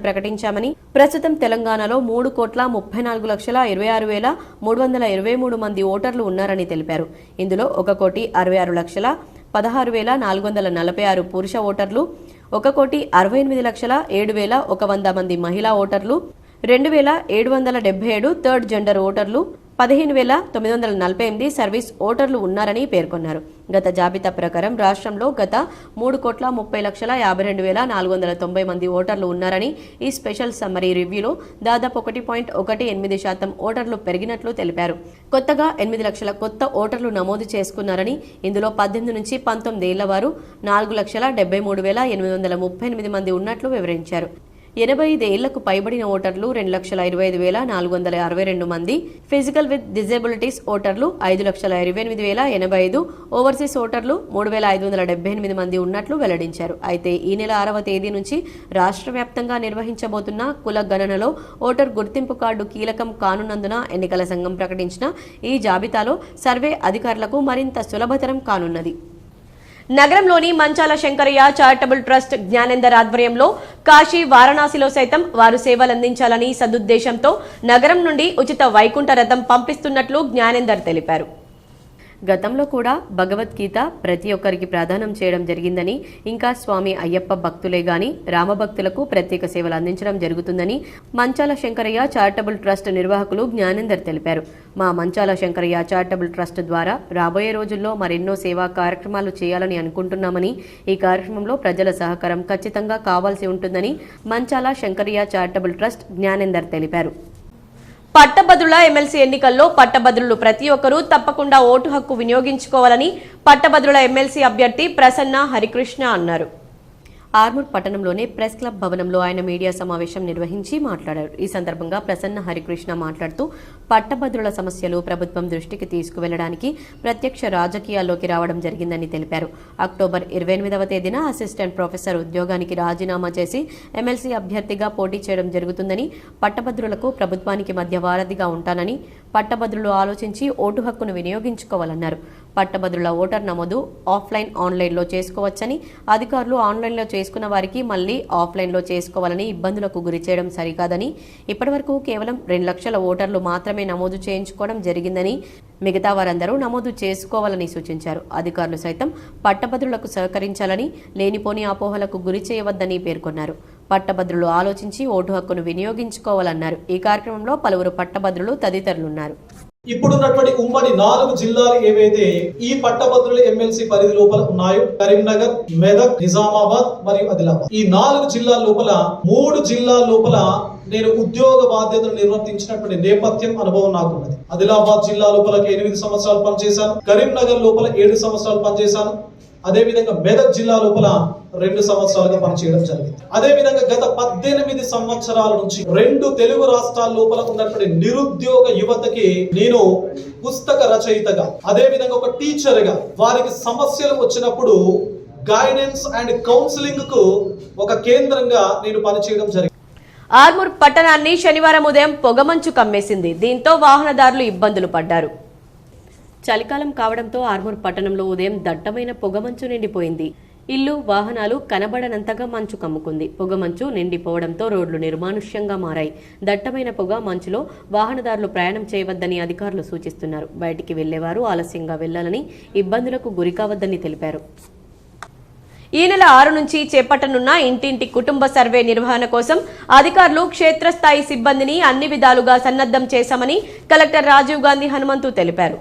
ప్రకటించామని ప్రస్తుతం తెలంగాణలో 3,34,26,26,323 మంది ఓటర్లు ఉన్నారని తెలిపారు. ఇందులో 1,66,16,446 పురుష ఓటర్లు, 1,68,07,100 మంది మహిళా ఓటర్లు, 2,777 థర్డ్ జెండర్ ఓటర్లు, 15,948 సర్వీస్ ఓటర్లు ఉన్నారని పేర్కొన్నారు. గత జాబితా ప్రకారం రాష్ట్రంలో గత 3,30,52,490 మంది ఓటర్లు ఉన్నారని, ఈ స్పెషల్ సమ్మరీ రివ్యూలో దాదాపు 1.18% ఓటర్లు పెరిగినట్లు తెలిపారు. కొత్తగా 8 లక్షల కొత్త ఓటర్లు నమోదు చేసుకున్నారని, ఇందులో 18 నుంచి 19 ఏళ్ల వారు 4,73,838 మంది ఉన్నట్లు వివరించారు. 85 ఏళ్లకు పైబడిన ఓటర్లు 2,25,462 మంది, ఫిజికల్ విత్ డిజేబిలిటీస్ ఓటర్లు 5,28,085, ఓవర్సీస్ ఓటర్లు 3,578 మంది ఉన్నట్లు వెల్లడించారు. అయితే ఈ నెల 6వ తేదీ నుంచి రాష్ట్ర వ్యాప్తంగా నిర్వహించబోతున్న కుల గణనలో ఓటర్ గుర్తింపు కార్డు కీలకం కానున్నందున ఎన్నికల సంఘం ప్రకటించిన ఈ జాబితాలో సర్వే అధికారులకు మరింత సులభతరం కానున్నది. నగరంలోని మంచాల శంకరయ్య చారిటబుల్ ట్రస్ట్ జ్ఞానేందర్ ఆధ్వర్యంలో కాశీ, వారణాసిలో సైతం వారు సేవలందించాలని సదుద్దేశంతో నగరం నుండి ఉచిత వైకుంఠ రథం పంపిస్తున్నట్లు జ్ఞానేందర్ తెలిపారు. గతంలో కూడా భగవద్గీత ప్రతి ఒక్కరికి ప్రదానం చేయడం జరిగిందని, ఇంకా స్వామి అయ్యప్ప భక్తులే గాని రామభక్తులకు ప్రత్యేక సేవలు అందించడం జరుగుతుందని మంచాల శంకరయ్య చారిటబుల్ ట్రస్ట్ నిర్వాహకులు జ్ఞానేందర్ తెలిపారు. మా మంచాల శంకరయ్య చారిటబుల్ ట్రస్ట్ ద్వారా రాబోయే రోజుల్లో మరెన్నో సేవా కార్యక్రమాలు చేయాలని అనుకుంటున్నామని, ఈ కార్యక్రమంలో ప్రజల సహకారం ఖచ్చితంగా కావాల్సి ఉంటుందని మంచాల శంకరయ్య చారిటబుల్ ట్రస్ట్ జ్ఞానేందర్ తెలిపారు. పట్టభద్రుల ఎమ్మెల్సీ ఎన్నికల్లో పట్టభద్రులు ప్రతి ఒక్కరూ తప్పకుండా ఓటు హక్కు వినియోగించుకోవాలని పట్టభద్రుల ఎమ్మెల్సీ అభ్యర్థి ప్రసన్న హరికృష్ణ అన్నారు. ఆర్మూర్ పట్టణంలోని ప్రెస్ క్లబ్ భవనంలో ఆయన మీడియా సమావేశం నిర్వహించి మాట్లాడారు. ఈ సందర్భంగా ప్రసన్న హరికృష్ణ మాట్లాడుతూ పట్టభద్రుల సమస్యలు ప్రభుత్వం దృష్టికి తీసుకువెళ్లడానికి ప్రత్యక్ష రాజకీయాల్లోకి రావడం జరిగిందని తెలిపారు. అక్టోబర్ 28వ తేదీన అసిస్టెంట్ ప్రొఫెసర్ ఉద్యోగానికి రాజీనామా చేసి ఎమ్మెల్సీ అభ్యర్థిగా పోటీ చేయడం జరుగుతుందని, పట్టభద్రులకు ప్రభుత్వానికి మధ్య వారధిగా ఉంటానని, పట్టభద్రులు ఆలోచించి ఓటు హక్కును వినియోగించుకోవాలన్నారు. పట్టభద్రుల ఓటర్ నమోదు ఆఫ్లైన్, ఆన్లైన్లో చేసుకోవచ్చని, అధికారులు ఆన్లైన్లో చేసుకున్న వారికి మళ్లీ ఆఫ్లైన్లో చేసుకోవాలని ఇబ్బందులకు గురి చేయడం సరికాదని, ఇప్పటివరకు కేవలం 2 లక్షల ఓటర్లు మాత్రమే నమోదు చేయించుకోవడం జరిగిందని, మిగతా వారందరూ నమోదు చేసుకోవాలని సూచించారు. అధికారులు సైతం పట్టభద్రులకు సహకరించాలని, లేనిపోని అపోహలకు గురి చేయవద్దని పేర్కొన్నారు. పట్టభద్రులు ఆలోచించి ఓటు హక్కును వినియోగించుకోవాలన్నారు. ఈ కార్యక్రమంలో పలువురు పట్టభద్రులు తదితరులున్నారు. ఇప్పుడున్నటువంటి ఉమ్మడి 4 జిల్లాలు ఏవైతే ఈ పట్టభద్రుల ఎమ్మెల్సీ పరిధి లోపల ఉన్నాయో, కరీంనగర్, మెదక్, నిజామాబాద్ మరియు ఆదిలాబాద్, ఈ 4 జిల్లాల లోపల 3 జిల్లాల లోపల నేను ఉద్యోగ బాధ్యతలు నిర్వర్తించినటువంటి నేపథ్యం, అనుభవం నాకున్నది. ఆదిలాబాద్ జిల్లా లోపల 8 సంవత్సరాలు పనిచేశాను, కరీంనగర్ లోపల 7 సంవత్సరాలు పనిచేశాను, అదేవిధంగా మెదక్ జిల్లా లోపల 2 సంవత్సరాలుగా పనిచేయడం జరిగింది. అదేవిధంగా గత 18 సంవత్సరాల నుంచి 2 తెలుగు రాష్ట్రాల లోపల ఉన్నటువంటి నిరుద్యోగ యువతకి నేను పుస్తక రచయితగా, అదేవిధంగా ఒక టీచర్గా వారికి సమస్యలు వచ్చినప్పుడు గైడెన్స్ అండ్ కౌన్సిలింగ్ కు ఒక కేంద్రంగా నేను పనిచేయడం జరిగింది. ఆర్మూర్ పట్టణాన్ని శనివారం ఉదయం పొగమంచు కమ్మేసింది. దీంతో వాహనదారులు ఇబ్బందులు పడ్డారు. చలికాలం కావడంతో ఆర్మూర్ పట్టణంలో ఉదయం దట్టమైన పొగమంచు నిండిపోయింది. ఇల్లు, వాహనాలు కనబడనంతగా మంచు కమ్ముకుంది. పొగమంచు నిండిపోవడంతో రోడ్లు నిర్మానుష్యంగా మారాయి. దట్టమైన పొగ మంచులో వాహనదారులు ప్రయాణం చేయవద్దని అధికారులు సూచిస్తున్నారు. బయటికి వెళ్లేవారు ఆలస్యంగా వెళ్లాలని, ఇబ్బందులకు గురికావద్దని తెలిపారు. ఈ నెల 6 నుంచి చేపట్టనున్న ఇంటింటి కుటుంబ సర్వే నిర్వహణ కోసం అధికారులు క్షేత్రస్థాయి సిబ్బందిని అన్ని విధాలుగా సన్నద్ధం చేశామని కలెక్టర్ రాజీవ్ గాంధీ హనుమంతు తెలిపారు.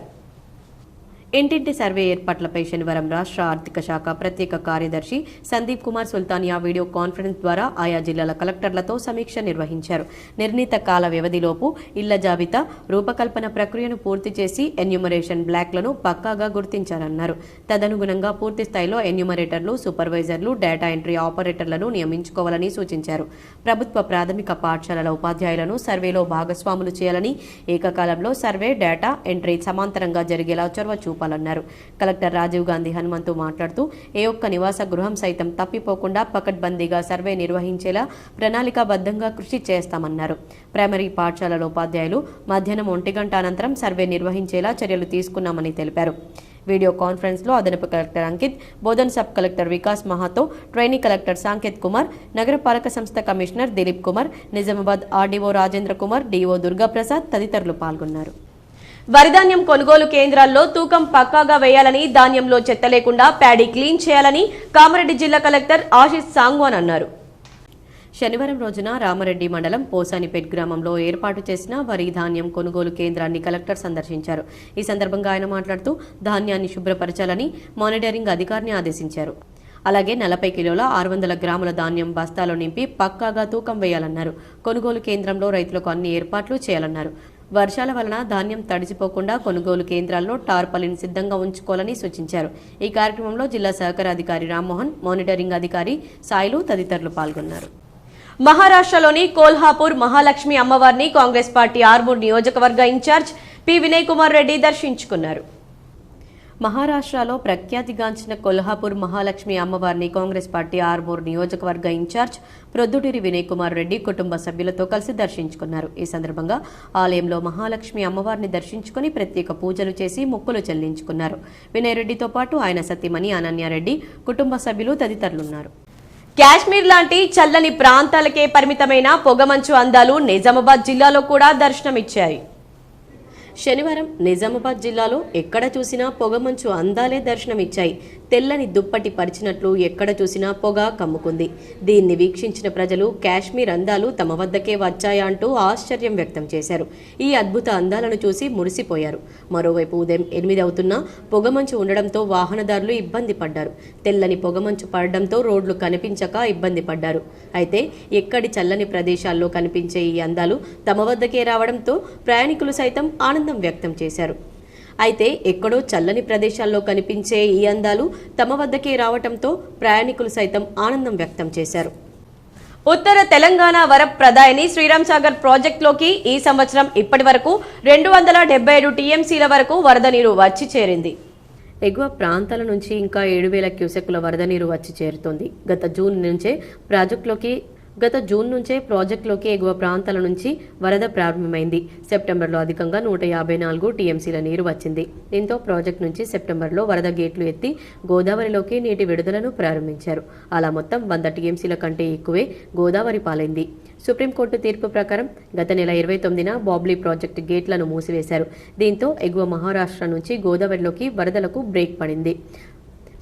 ఇంటింటి సర్వే ఏర్పాట్లపై శనివారం రాష్ట్ర ఆర్థిక శాఖ ప్రత్యేక కార్యదర్శి సందీప్ కుమార్ సుల్తానియా వీడియో కాన్ఫరెన్స్ ద్వారా ఆయా జిల్లాల కలెక్టర్లతో సమీక్ష నిర్వహించారు. నిర్ణీత కాల వ్యవధిలోపు ఇళ్ల జాబితా రూపకల్పన ప్రక్రియను పూర్తి చేసి ఎన్యూమరేషన్ బ్లాక్లను పక్కాగా గుర్తించారన్నారు. తదనుగుణంగా పూర్తి స్థాయిలో ఎన్యూమరేటర్లు, సూపర్వైజర్లు, డేటా ఎంట్రీ ఆపరేటర్లను నియమించుకోవాలని సూచించారు. ప్రభుత్వ ప్రాథమిక పాఠశాలల ఉపాధ్యాయులను సర్వేలో భాగస్వాములు చేయాలని, ఏకకాలంలో సర్వే, డేటా ఎంట్రీ సమాంతరంగా జరిగేలా చొరవ చూపాలన్నారు. కలెక్టర్ రాజీవ్ గాంధీ హనుమంతు మాట్లాడుతూ ఏ ఒక్క నివాస గృహం సైతం తప్పిపోకుండా పకడ్బందీగా సర్వే నిర్వహించేలా ప్రణాళికాబద్ధంగా కృషి చేస్తామన్నారు. ప్రైమరీ పాఠశాలల ఉపాధ్యాయులు మధ్యాహ్నం 1 గంట అనంతరం సర్వే నిర్వహించేలా చర్యలు తీసుకున్నామని తెలిపారు. వీడియో కాన్ఫరెన్స్ లో అదనపు collector Ankit, Bodhan sub collector Vikas Mahato, trainee collector Sanketh Kumar, నగరపాలక సంస్థ commissioner Dilip Kumar, Nizamabad RDO Rajendra Kumar, DO Durgaprasad తదితరులు పాల్గొన్నారు. వరిధాన్యం కొనుగోలు కేంద్రాల్లో తూకం పక్కాగా వేయాలని, ధాన్యంలో చెత్త లేకుండా ప్యాడీ క్లీన్ చేయాలని కామారెడ్డి జిల్లా కలెక్టర్ ఆశిష్ సాంగ్వాన్ అన్నారు. శనివారం రోజున రామారెడ్డి మండలం పోసానిపేట్ గ్రామంలో ఏర్పాటు చేసిన వరి ధాన్యం కొనుగోలు కేంద్రాన్ని కలెక్టర్ సందర్శించారు. ఈ సందర్భంగా ఆయన మాట్లాడుతూ ధాన్యాన్ని శుభ్రపరచాలని మానిటరింగ్ అధికారిని ఆదేశించారు. అలాగే 40 కిలోల 600 గ్రాముల ధాన్యం బస్తాలో నింపి పక్కాగా తూకం వేయాలన్నారు. కొనుగోలు కేంద్రంలో రైతులకు అన్ని ఏర్పాట్లు చేయాలన్నారు. వర్షాల వలన ధాన్యం తడిసిపోకుండా కొనుగోలు కేంద్రాల్లో టార్పలిన్ సిద్ధంగా ఉంచుకోవాలని సూచించారు. ఈ కార్యక్రమంలో జిల్లా సహకార అధికారి రామ్మోహన్, మానిటరింగ్ అధికారి సాయిలు తదితరులు పాల్గొన్నారు. మహారాష్ట్రలోని కోల్హాపూర్ మహాలక్ష్మి అమ్మవారిని కాంగ్రెస్ పార్టీ ఆర్మూర్ నియోజకవర్గ ఇన్ఛార్జ్ పి వినయ్ కుమార్ రెడ్డి దర్శించుకున్నారు. మహారాష్ట్రలో ప్రఖ్యాతిగాంచిన కొల్హాపూర్ మహాలక్ష్మి అమ్మవారిని కాంగ్రెస్ పార్టీ ఆర్మూర్ నియోజకవర్గ ఇన్ఛార్జ్ ప్రొద్దుటూరి వినయ్ కుమార్ రెడ్డి కుటుంబ సభ్యులతో కలిసి దర్శించుకున్నారు. ఈ సందర్భంగా ఆలయంలో మహాలక్ష్మి అమ్మవారిని దర్శించుకుని ప్రత్యేక పూజలు చేసి మొక్కులు చెల్లించుకున్నారు. వినయ్ రెడ్డితో పాటు ఆయన సతీమణి అనన్యారెడ్డి, కుటుంబ సభ్యులు తదితరులున్నారు. కాశ్మీర్ లాంటి చల్లని ప్రాంతాలకే పరిమితమైన పొగమంచు అందాలు నిజామాబాద్ జిల్లాలో కూడా దర్శనమిచ్చాయి. శనివారం నిజామాబాద్ జిల్లాలో ఎక్కడ చూసినా పొగమంచు అందాలే దర్శనమిచ్చాయి. తెల్లని దుప్పటి పరిచినట్లు ఎక్కడ చూసినా పొగ కమ్ముకుంది. దీన్ని వీక్షించిన ప్రజలు కాశ్మీర్ అందాలు తమ వద్దకే వచ్చాయా అంటూ ఆశ్చర్యం వ్యక్తం చేశారు. ఈ అద్భుత అందాలను చూసి మురిసిపోయారు. మరోవైపు ఉదయం 8 అవుతున్నా పొగమంచు ఉండడంతో వాహనదారులు ఇబ్బంది పడ్డారు. తెల్లని పొగమంచు పడడంతో రోడ్లు కనిపించక ఇబ్బంది పడ్డారు. అయితే ఎక్కడి చల్లని ప్రదేశాల్లో కనిపించే ఈ అందాలు తమ వద్దకే రావడంతో ప్రయాణికులు సైతం ఆనందం వ్యక్తం చేశారు. అయితే ఎక్కడో చల్లని ప్రదేశాల్లో కనిపించే ఈ అందాలు తమ వద్దకే రావటంతో ప్రయాణికులు సైతం ఆనందం వ్యక్తం చేశారు. ఉత్తర తెలంగాణ వరప్రదాయని శ్రీరామ్ సాగర్ ప్రాజెక్టులోకి ఈ సంవత్సరం ఇప్పటి వరకు 277 టీఎంసీల వరకు వరద నీరు వచ్చి చేరింది. ఎగువ ప్రాంతాల నుంచి ఇంకా 7,000 క్యూసెక్కుల వరద నీరు వచ్చి చేరుతోంది. గత జూన్ నుంచే ప్రాజెక్టులోకి ఎగువ ప్రాంతాల నుంచి వరద ప్రారంభమైంది. సెప్టెంబర్లో అధికంగా 154 టీఎంసీల నీరు వచ్చింది. దీంతో ప్రాజెక్టు నుంచి సెప్టెంబర్లో వరద గేట్లు ఎత్తి గోదావరిలోకి నీటి విడుదలను ప్రారంభించారు. అలా మొత్తం 100 టీఎంసీల కంటే ఎక్కువే గోదావరి పాలైంది. సుప్రీంకోర్టు తీర్పు ప్రకారం గత నెల 29న బాబ్లీ ప్రాజెక్టు గేట్లను మూసివేశారు. దీంతో ఎగువ మహారాష్ట్ర నుంచి గోదావరిలోకి వరదలకు బ్రేక్ పడింది.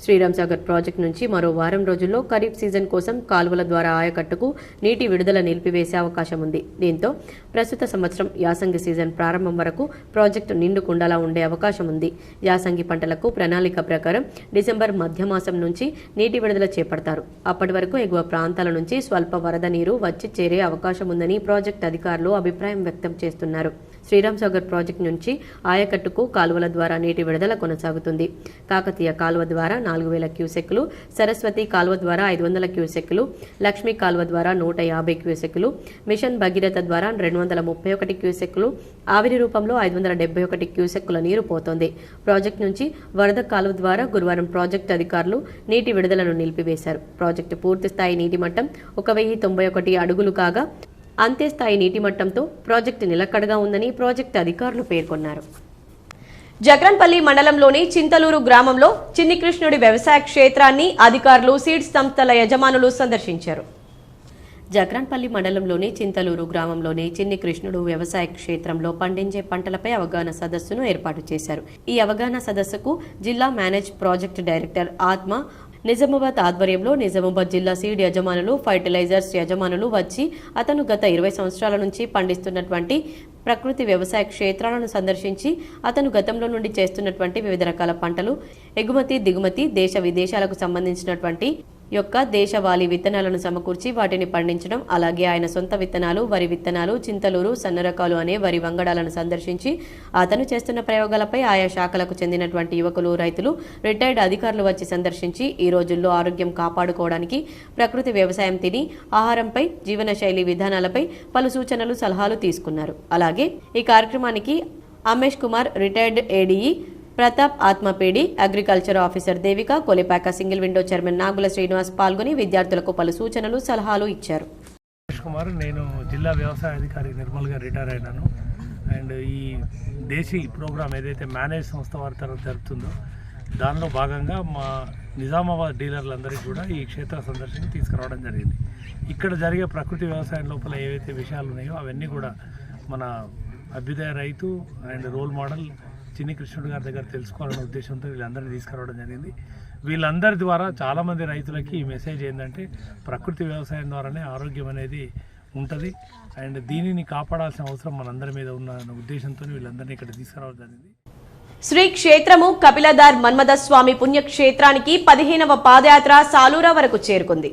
శ్రీరామ్ సాగర్ ప్రాజెక్టు నుంచి మరో వారం రోజుల్లో ఖరీఫ్ సీజన్ కోసం కాలువల ద్వారా ఆయకట్టుకు నీటి విడుదల నిలిపివేసే అవకాశం ఉంది. దీంతో ప్రస్తుత సంవత్సరం యాసంగి సీజన్ ప్రారంభం వరకు ప్రాజెక్టు నిండుకుండలా ఉండే అవకాశం ఉంది. యాసంగి పంటలకు ప్రణాళిక ప్రకారం డిసెంబర్ మధ్యమాసం నుంచి నీటి విడుదల చేపడతారు. అప్పటి వరకు ఎగువ ప్రాంతాల నుంచి స్వల్ప వరద నీరు వచ్చి చేరే అవకాశం ఉందని ప్రాజెక్టు అధికారులు అభిప్రాయం వ్యక్తం చేస్తున్నారు. శ్రీరామ్ సాగర్ ప్రాజెక్టు నుంచి ఆయకట్టుకు కాలువల ద్వారా నీటి విడుదల కొనసాగుతుంది. కాకతీయ కాలువ ద్వారా 4,000 క్యూసెక్కులు, సరస్వతి కాలువ ద్వారా 500 క్యూసెక్కులు, లక్ష్మీ కాలువ ద్వారా 150 క్యూసెక్కులు, మిషన్ భగీరథ ద్వారా 231 క్యూసెక్కులు, ఆవిరి రూపంలో 571 క్యూసెక్కుల నీరు పోతోంది. ప్రాజెక్టు నుంచి వరద కాలువ ద్వారా గురువారం ప్రాజెక్టు అధికారులు నీటి విడుదలను నిలిపివేశారు. ప్రాజెక్టు పూర్తి స్థాయి నీటి మట్టం 1,091 అడుగులు కాగా అంత్యస్థాయి నీటి మట్టంతో ప్రాజెక్టు నిలకడగా ఉందని ప్రాజెక్టు అధికారులు పేర్కొన్నారు. జగన్పల్లి మండలంలోని చింతలూరు గ్రామంలో చిన్ని కృష్ణుడి వ్యవసాయ క్షేత్రాన్ని అధికారులు సీడ్స్ సంస్థల యజమానులు సందర్శించారు. జగన్పల్లి మండలంలోని చింతలూరు గ్రామంలోని చిన్ని కృష్ణుడు వ్యవసాయ క్షేత్రంలో పండించే పంటలపై అవగాహన సదస్సును ఏర్పాటు చేశారు. ఈ అవగాహన సదస్సుకు జిల్లా మేనేజ్ ప్రాజెక్టు డైరెక్టర్ ఆత్మ నిజామాబాద్ ఆధ్వర్యంలో నిజామాబాద్ జిల్లా సీడ్ యజమానులు, ఫర్టిలైజర్స్ యజమానులు వచ్చి అతను గత 20 సంవత్సరాల నుంచి పండిస్తున్నటువంటి ప్రకృతి వ్యవసాయ క్షేత్రాలను సందర్శించి అతను గతంలో నుండి చేస్తున్నటువంటి వివిధ రకాల పంటలు, ఎగుమతి దిగుమతి, దేశ విదేశాలకు సంబంధించినటువంటి యొక్క దేశవాళీ విత్తనాలను సమకూర్చి వాటిని పండించడం, అలాగే ఆయన సొంత విత్తనాలు, వరి విత్తనాలు, చింతలూరు, సన్న రకాలు అనే వరి వంగడాలను సందర్శించి అతను చేస్తున్న ప్రయోగాలపై ఆయా శాఖలకు చెందినటువంటి యువకులు, రైతులు, రిటైర్డ్ అధికారులు వచ్చి సందర్శించి ఈ రోజుల్లో ఆరోగ్యం కాపాడుకోవడానికి ప్రకృతి వ్యవసాయం తిని ఆహారంపై, జీవనశైలి విధానాలపై పలు సూచనలు, సలహాలు తీసుకున్నారు. అలాగే ఈ కార్యక్రమానికి అమేష్ కుమార్, రిటైర్డ్ ఏడీఈ ప్రతాప్, ఆత్మపేడి, agriculture officer Devika, Kolipaka single window chairman Nagula Srinivas పాల్గొని విద్యార్థులకు పలు సూచనలు, సలహాలు ఇచ్చారు. అమేష్ కుమార్, నేను జిల్లా వ్యవసాయ అధికారి నిర్మల్గా రిటైర్ అయినాను. అండ్ ఈ దేశీ ప్రోగ్రామ్ ఏదైతే మేనేజ్ సంస్థ వారి తరఫు జరుగుతుందో దానిలో భాగంగా మా నిజామాబాద్ డీలర్లందరికీ కూడా ఈ క్షేత్ర సందర్శన తీసుకురావడం జరిగింది. ఇక్కడ జరిగే ప్రకృతి వ్యవసాయం లోపల ఏవైతే విషయాలు ఉన్నాయో అవన్నీ కూడా మన అభ్యుదయ రైతు అండ్ రోల్ మోడల్ చిన్ని కృష్ణుడు గారి దగ్గర తెలుసుకోవాలనే ఉద్దేశంతో వీళ్ళందరినీ తీసుకురావడం జరిగింది. వీళ్ళందరి ద్వారా చాలామంది రైతులకి ఈ మెసేజ్ ఏంటంటే ప్రకృతి వ్యవసాయం ద్వారానే ఆరోగ్యం అనేది ఉంటుంది అండ్ దీనిని కాపాడాల్సిన అవసరం మనందరి మీద ఉన్న ఉద్దేశంతో వీళ్ళందరినీ ఇక్కడ తీసుకురావడం జరిగింది. శ్రీ క్షేత్రము కపిలదార్ మన్మథ స్వామి పుణ్యక్షేత్రానికి 15వ పాదయాత్ర సాలూరా వరకు చేరుకుంది.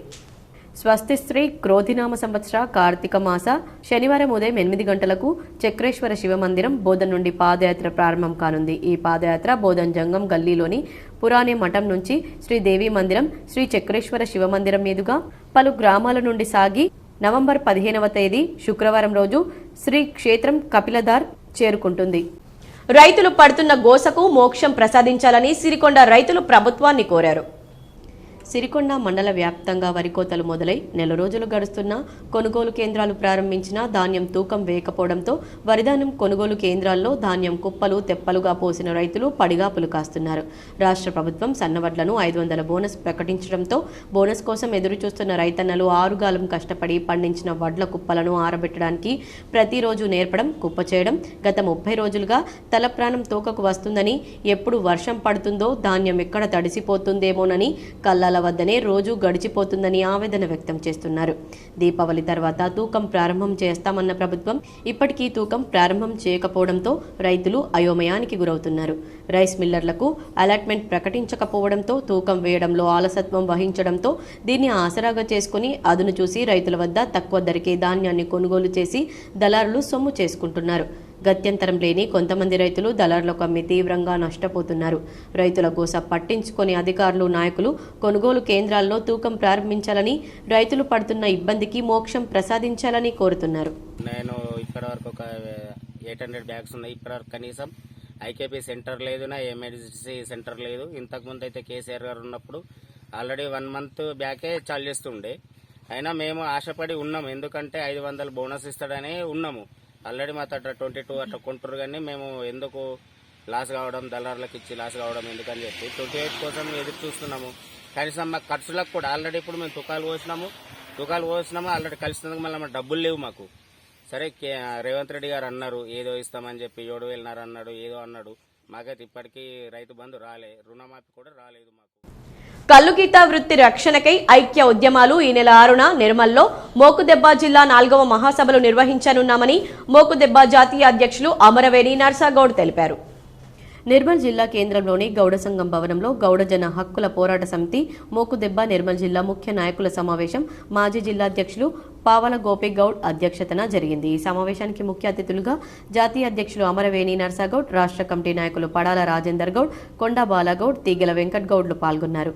స్వస్తి శ్రీ క్రోధినామ సంవత్సర కార్తీక మాస శనివారం ఉదయం 8 గంటలకు చక్రేశ్వర శివమందిరం బోధన్ నుండి పాదయాత్ర ప్రారంభం కానుంది. ఈ పాదయాత్ర బోధన్ జంగం గల్లీలోని పురాణే మఠం నుంచి శ్రీ దేవి మందిరం, శ్రీ చక్రేశ్వర శివమందిరం మీదుగా పలు గ్రామాల నుండి సాగి నవంబర్ 15వ తేదీ శుక్రవారం రోజు శ్రీ క్షేత్రం కపిలదార్ చేరుకుంటుంది. రైతులు పడుతున్న గోసకు మోక్షం ప్రసాదించాలని సిరికొండ రైతులు ప్రభుత్వాన్ని కోరారు. సిరికొండ మండల వ్యాప్తంగా వరి కోతలు మొదలై నెల రోజులు గడుస్తున్నా కొనుగోలు కేంద్రాలు ప్రారంభించినా ధాన్యం తూకం వేయకపోవడంతో వరిధాన్యం కొనుగోలు కేంద్రాల్లో ధాన్యం కుప్పలు తెప్పలుగా పోసిన రైతులు పడిగాపులు కాస్తున్నారు. రాష్ట్ర ప్రభుత్వం సన్నవడ్లను 500 బోనస్ ప్రకటించడంతో బోనస్ కోసం ఎదురు చూస్తున్న రైతన్నలు ఆరుగాలం కష్టపడి పండించిన వడ్ల కుప్పలను ఆరబెట్టడానికి ప్రతిరోజు నేర్పడం, కుప్ప చేయడం గత 30 రోజులుగా తలప్రాణం తోకకు వస్తుందని, ఎప్పుడు వర్షం పడుతుందో, ధాన్యం ఎక్కడ తడిసిపోతుందేమోనని కళ్ళ వద్దనే రోజు గడిచిపోతుందని ఆవేదన వ్యక్తం చేస్తున్నారు. దీపావళి తర్వాత తూకం ప్రారంభం చేస్తామన్న ప్రభుత్వం ఇప్పటికీ తూకం ప్రారంభం చేయకపోవడంతో రైతులు అయోమయానికి గురవుతున్నారు. రైస్ మిల్లర్లకు అలాట్మెంట్ ప్రకటించకపోవడంతో తూకం వేయడంలో ఆలసత్వం వహించడంతో దీన్ని ఆసరాగా చేసుకుని అదును చూసి రైతుల వద్ద తక్కువ ధరకే ధాన్యాన్ని కొనుగోలు చేసి దళారులు సొమ్ము చేసుకుంటున్నారు. గత్యంతరం లేని కొంతమంది రైతులు దళారులకు అమ్మి తీవ్రంగా నష్టపోతున్నారు. రైతుల గోస పట్టించుకొని అధికారులు, నాయకులు కొనుగోలు కేంద్రాల్లో తూకం ప్రారంభించాలని, రైతులు పడుతున్న ఇబ్బందికి మోక్షం ప్రసాదించాలని కోరుతున్నారు. నేను ఇప్పటివరకు ఒక 800 బ్యాగ్స్ ఉన్నాయి. ఇప్పటివరకు కనీసం ఐకేపీ సెంటర్ లేదు, నా ఎమర్జెన్సీ సెంటర్ లేదు. ఇంతకుముందు అయితే కేసీఆర్ గారు ఉన్నప్పుడు ఆల్రెడీ 1 మంత్ బ్యాకే చాలు చేస్తుండే. అయినా మేము ఆశపడి ఉన్నాము, ఎందుకంటే 500 బోనస్ ఇస్తాడని ఉన్నాము. ఆల్రెడీ మా తట 22 అట్లా కొంటారు, కానీ మేము ఎందుకు లాస్ కావడం, దళారులకు ఇచ్చి లాస్ కావడం ఎందుకని చెప్పి 28 కోసం ఎదురు చూస్తున్నాము. కనీసం మా ఖర్చులకు కూడా ఆల్రెడీ ఇప్పుడు మేము తుకాలు పోసినాము ఆల్రెడీ కలిసినందుకు మళ్ళీ మా డబ్బులు లేవు మాకు. సరే రేవంత్ రెడ్డి గారు అన్నారు ఏదో ఇస్తామని చెప్పి 7,000 అన్నాడు, ఏదో అన్నాడు. మాకైతే ఇప్పటికీ రైతు బంధు రాలే, రుణమాఫీ కూడా రాలేదు మాకు. కల్లుగీత వృత్తి రక్షణకై ఐక్య ఉద్యమాలు ఈ నెల 6న నిర్మల్లో మోకుదెబ్బ జిల్లా 4వ మహాసభలు నిర్వహించనున్నామని మోకుదెబ్బ జాతీయ అధ్యక్షులు అమరవేణి నర్సాగౌడ్ తెలిపారు. నిర్మల్ జిల్లా కేంద్రంలోని గౌడ సంఘం భవనంలో గౌడ జన హక్కుల పోరాట సమితి మోకుదెబ్బ నిర్మల్ జిల్లా ముఖ్య నాయకుల సమావేశం మాజీ జిల్లా అధ్యక్షులు పావల గోపిగౌడ్ అధ్యక్షతన జరిగింది. ఈ సమావేశానికి ముఖ్య అతిథులుగా జాతీయ అధ్యక్షులు అమరవేణి నర్సాగౌడ్, రాష్ట్ర కమిటీ నాయకులు పడాల రాజేందర్ గౌడ్, కొండా బాలగౌడ్, తీగల వెంకట్ గౌడ్లు పాల్గొన్నారు.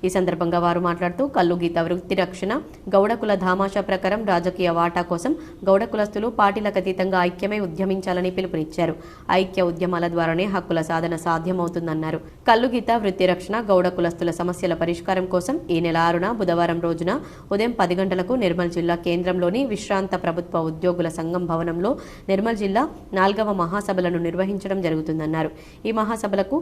ఈ సందర్భంగా వారు మాట్లాడుతూ కల్లుగీత వృత్తి రక్షణ, గౌడ కుల ధామాషా ప్రకారం రాజకీయ వాటా కోసం గౌడ కులస్తులు పార్టీలకు అతీతంగా ఐక్యమై ఉద్యమించాలని పిలుపునిచ్చారు. ఐక్య ఉద్యమాల ద్వారానే హక్కుల సాధన సాధ్యమవుతుందన్నారు. కల్లుగీత వృత్తి రక్షణ, గౌడ కులస్తుల సమస్యల పరిష్కారం కోసం ఈ నెల 6న బుధవారం రోజున ఉదయం 10 గంటలకు నిర్మల్ జిల్లా కేంద్రంలోని విశ్రాంత ప్రభుత్వ ఉద్యోగుల సంఘం భవనంలో నిర్మల్ జిల్లా 4వ మహాసభలను నిర్వహించడం జరుగుతుందన్నారు. ఈ మహాసభలకు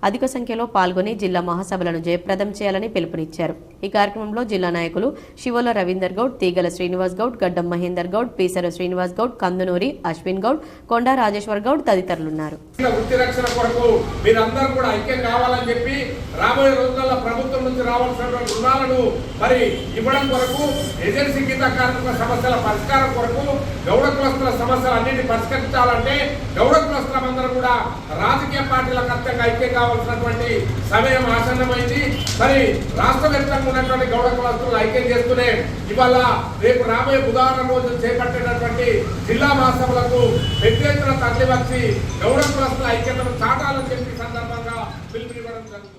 అధిక సంఖ్యలో పాల్గొని జిల్లా మహాసభలను జయప్రదం చేయాలని పిలుపునిచ్చారు. ఈ కార్యక్రమంలో జిల్లా నాయకులు శివోల రవీందర్ గౌడ్, తీగల శ్రీనివాస్ గౌడ్, గడ్డం మహేందర్ గౌడ్, పీసర శ్రీనివాస్ గౌడ్, కందునూరి అశ్విన్ గౌడ్, కొండా రాజేశ్వర్ గౌడ్ తదితరులున్నారు. వృత్తి రక్షణ కొరకు మీరందరూ కూడా ఐక్యం కావాలని చెప్పి రాబోయే రోజుల్లో ప్రభుత్వం నుంచి రావాల్సిన రుణాలను మరి ఇవ్వడం కొరకు, ఏజెన్సీ గీత కార్మిక సమస్యల పరిష్కారం కొరకు, గౌడ కులస్తుల సమస్యలు అన్నింటినీ పరిష్కరించాలంటే గౌడ కులస్తులందరూ కూడా రాజకీయ పార్టీలకు అత్యంత ఐక్యం కావాల్సినటువంటి సమయం ఆసన్నమైంది. మరి రాష్ట్ర వ్యాప్తంగా ఉన్నటువంటి గౌడ కులస్తులను ఐక్యం చేస్తూనే ఇవాళ రేపు రాబోయే బుధవారం రోజు చేపట్టేటటువంటి జిల్లా మహాసభలకు పెద్ద ఎత్తున తరలివచ్చి గౌడ కులస్తుల ఐక్యతను చాటాలని చెప్పి సందర్భంగా పిలుపునివ్వడం జరుగుతుంది.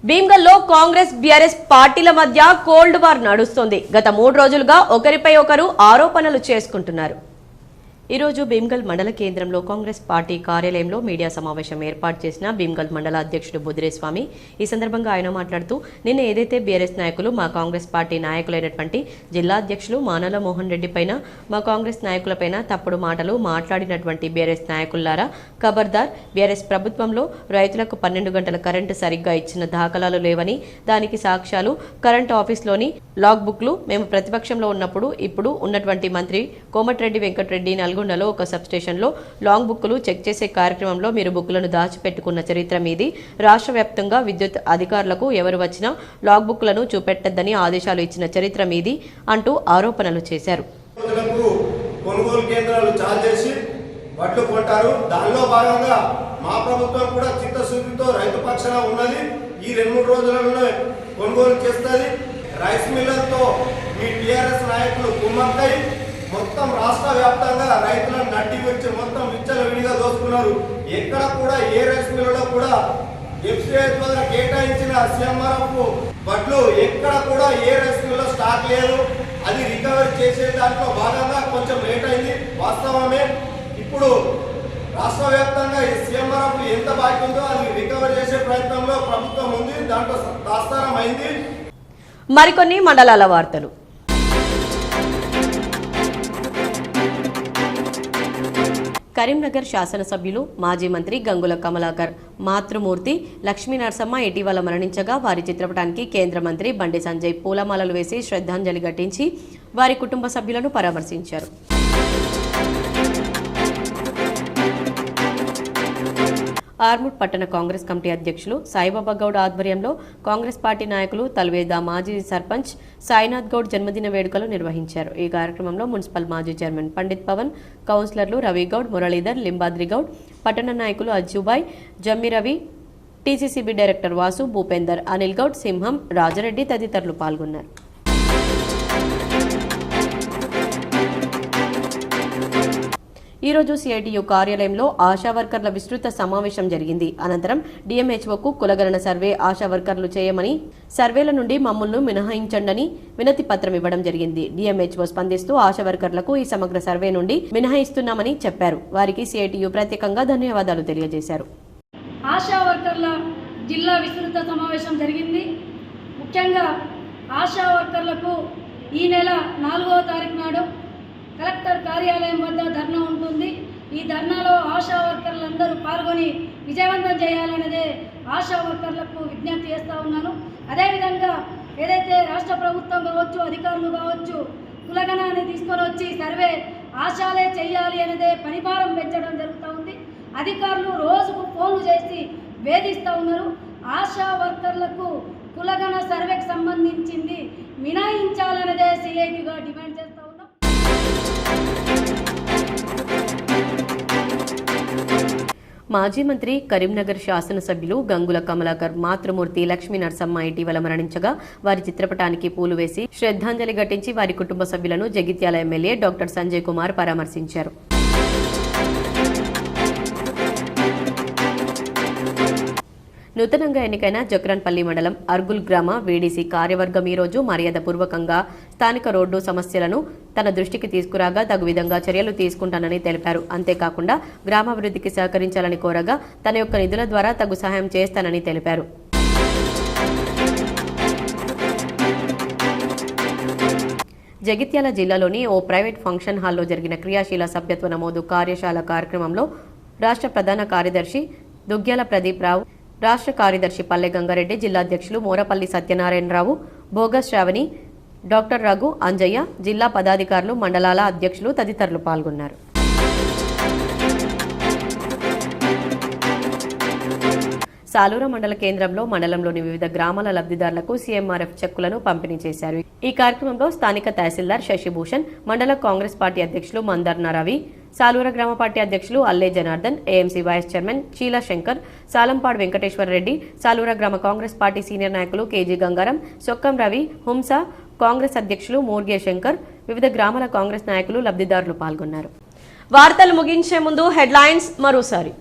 భీమ్గల్లో కాంగ్రెస్, బీఆర్ఎస్ పార్టీల మధ్య కోల్డ్ వార్ నడుస్తోంది. గత 3 రోజులుగా ఒకరిపై ఒకరు ఆరోపణలు చేసుకుంటున్నారు. ఈ రోజు భీమ్గల్ మండల కేంద్రంలో కాంగ్రెస్ పార్టీ కార్యాలయంలో మీడియా సమావేశం ఏర్పాటు చేసిన భీమ్గల్ మండల అధ్యక్షుడు బుదిరేస్వామి ఈ సందర్భంగా ఆయన మాట్లాడుతూ, నిన్న ఏదైతే బీఆర్ఎస్ నాయకులు మా కాంగ్రెస్ పార్టీ నాయకులైనటువంటి జిల్లా అధ్యక్షులు మానల మోహన్ రెడ్డి పైన, మా కాంగ్రెస్ నాయకులపైన తప్పుడు మాటలు మాట్లాడినటువంటి బీఆర్ఎస్ నాయకులారా ఖబర్దార్, బీఆర్ఎస్ ప్రభుత్వంలో రైతులకు 12 గంటల కరెంటు సరిగ్గా ఇచ్చిన దాఖలాలు లేవని, దానికి సాక్ష్యాలు కరెంట్ ఆఫీస్లోని లాగ్ బుక్లు, మేము ప్రతిపక్షంలో ఉన్నప్పుడు ఇప్పుడు ఉన్నటువంటి మంత్రి కోమటిరెడ్డి వెంకటరెడ్డి నల్గొండలో ఒక సబ్ స్టేషన్లో లాంగ్ బుక్లు చెక్ చేసే కార్యక్రమంలో మీరు బుక్లను దాచిపెట్టుకున్న చరిత్ర మీది. రాష్ట్ర వ్యాప్తంగా విద్యుత్ అధికారులకు ఎవరు వచ్చినా లాగ్ బుక్లను చూపెట్టద్దని ఆదేశాలు ఇచ్చిన చరిత్ర మీది అంటూ ఆరోపణలు చేశారు. కొనుగోలు కేంద్రాలు చార్జ్ చేసి వడ్లు కొంటారు. దానిలో భాగంగా మా ప్రభుత్వం కూడా చిత్తశుద్ధితో రైతు పక్షాన ఉన్నది. ఈ 2-3 రోజులలో కొనుగోలు చేస్తుంది. రైస్ మిల్లర్తో మీ టీఆర్ఎస్ నాయకులు కుమ్మక్కై మొత్తం రాష్ట్ర వ్యాప్తంగా రైతులను నడ్డి వచ్చి మొత్తం విచ్చలవిడిగా దోచుకున్నారు. ఎక్కడ కూడా ఏ రైస్ మిల్లులో కూడా ఎఫ్సిఐ ద్వారా కేటాయించిన సీఎంఆర్ఎఫ్ వడ్లు ఎక్కడ కూడా ఏ రైస్ మిల్లులో స్టాక్ లేదు. అది రికవరీ చేసే దాంట్లో భాగంగా కొంచెం లేట్ అయింది, వాస్తవమే. ఇప్పుడు రాష్ట్ర వ్యాప్తంగా ఈ సీఎంఆర్ఎఫ్ ఎంత బాకీ ఉందో అది రికవరీ చేసే ప్రయత్నంలో ప్రభుత్వం ఉంది. దాంట్లో దాస్తారం అయింది. మరికొన్ని మండలాల వార్తలు. కరీంనగర్ శాసనసభ్యులు మాజీ మంత్రి గంగుల కమలాకర్ మాతృమూర్తి లక్ష్మీ నరసమ్మ ఇటీవల మరణించగా వారి చిత్రపటానికి కేంద్ర మంత్రి బండి సంజయ్ పూలమాలలు వేసి శ్రద్ధాంజలి ఘటించి వారి కుటుంబ సభ్యులను పరామర్శించారు. ఆర్మూర్ పట్టణ కాంగ్రెస్ కమిటీ అధ్యక్షులు సాయిబాబా గౌడ్ ఆధ్వర్యంలో కాంగ్రెస్ పార్టీ నాయకులు తల్వేద మాజీ సర్పంచ్ సాయినాథ్ గౌడ్ జన్మదిన వేడుకలు నిర్వహించారు. ఈ కార్యక్రమంలో మున్సిపల్ మాజీ చైర్మన్ పండిత్ పవన్, కౌన్సిలర్లు రవి గౌడ్, మురళీధర్, లింబాద్రి గౌడ్, పట్టణ నాయకులు అజ్జుబాయ్, జమ్మి రవి, టీసీసీబీ డైరెక్టర్ వాసు, భూపేందర్, అనిల్ గౌడ్, సింహం, రాజరెడ్డి తదితరులు పాల్గొన్నారు. ఈ రోజు సిఐటియు కార్యాలయంలో ఆశా వర్కర్ల విస్తృత సమావేశం జరిగింది. అనంతరం డిఎంహెచ్ఓకు కులగణన సర్వే ఆశా వర్కర్లు చేయమని, సర్వేల నుండి మమ్మల్ని మినహాయించండని వినతి పత్రం ఇవ్వడం జరిగింది. డిఎంహెచ్ఓ స్పందిస్తూ ఆశా వర్కర్లకు ఈ సమగ్ర సర్వే నుండి మినహాయిస్తున్నామని చెప్పారు. వారికి సిఐటియు ప్రత్యేకంగా ధన్యవాదాలు తెలియజేశారు. ఆశా వర్కర్ల జిల్లా విస్తృత సమావేశం జరిగింది. ముఖ్యంగా ఆశా వర్కర్లకు ఈ నెల 4వ తారీఖు నాడు కలెక్టర్ కార్యాలయం వద్ద ధర్నా ఉంటుంది. ఈ ధర్నాలో ఆశా వర్కర్లందరూ పాల్గొని విజయవంతం చేయాలనేదే ఆశా వర్కర్లకు విజ్ఞప్తి చేస్తూ ఉన్నాను. అదేవిధంగా ఏదైతే రాష్ట్ర ప్రభుత్వం కావచ్చు, అధికారులు కావచ్చు, కులగణాన్ని తీసుకొని వచ్చి సర్వే ఆశాలే చేయాలి అనేదే పనిభారం పెంచడం జరుగుతూ ఉంది. అధికారులు రోజుకు ఫోన్లు చేసి వేధిస్తూ ఉన్నారు. ఆశా వర్కర్లకు కులగణ సర్వేకి సంబంధించింది మినహాయించాలనేదే సిఐటిగా డిమాండ్ చేస్తూ ఉన్నాం. మాజీ మంత్రి కరీంనగర్ శాసనసభ్యులు గంగుల కమలాకర్ మాతృమూర్తి లక్ష్మీ నరసమ్మ ఇటీవల మరణించగా వారి చిత్రపటానికి పూలు వేసి శ్రద్ధాంజలి ఘటించి వారి కుటుంబ సభ్యులను జగిత్యాల ఎమ్మెల్యే డాక్టర్ సంజయ్ కుమార్ పరామర్శించారు. నూతనంగా ఎన్నికైన జక్రాన్పల్లి మండలం అర్గుల్ గ్రామ వీడీసీ కార్యవర్గం ఈ రోజు మర్యాదపూర్వకంగా స్థానిక రోడ్డు సమస్యలను తన దృష్టికి తీసుకురాగా తగు విధంగా చర్యలు తీసుకుంటానని తెలిపారు. అంతేకాకుండా గ్రామాభివృద్ధికి సహకరించాలని కోరగా తన యొక్క నిధుల ద్వారా తగు సహాయం చేస్తానని తెలిపారు. జగిత్యాల జిల్లాలోని ఓ ప్రైవేట్ ఫంక్షన్ హాల్లో జరిగిన క్రియాశీల సభ్యత్వ నమోదు కార్యశాల కార్యక్రమంలో రాష్ట్ర ప్రధాన కార్యదర్శి దుగ్గ్యాల ప్రదీప్ రావు, రాష్ట్ర కార్యదర్శి పల్లె గంగారెడ్డి, జిల్లా అధ్యక్షులు మోరపల్లి సత్యనారాయణరావు, భోగ శ్రావణి, డాక్టర్ రఘు, అంజయ్య, జిల్లా పదాధికారులు, మండలాల అధ్యక్షులు తదితరులు పాల్గొన్నారు. సాలూర మండల కేంద్రంలో మండలంలోని వివిధ గ్రామాల లబ్ధిదారులకు సీఎంఆర్ఎఫ్ చెక్కులను పంపిణీ చేశారు. ఈ కార్యక్రమంలో స్థానిక తహసీల్దార్ శశిభూషణ్, మండల కాంగ్రెస్ పార్టీ అధ్యక్షులు మందర్న రవి, సాలూర గ్రామ పార్టీ అధ్యక్షులు Alle Janardhan, AMC vice chairman Cheela Shankar, Salampadu Venkateswarareddy, Salura గ్రామ కాంగ్రెస్ పార్టీ సీనియర్ నాయకులు కేజీ గంగారం, సొక్కం రవి, హుంస, కాంగ్రెస్ అధ్యక్షులు మూర్గే శంకర్, వివిధ గ్రామాల కాంగ్రెస్ నాయకులు లబ్ధిదారులు పాల్గొన్నారు. వార్తలు ముగించే ముందు హెడ్లైన్స్ మరోసారి.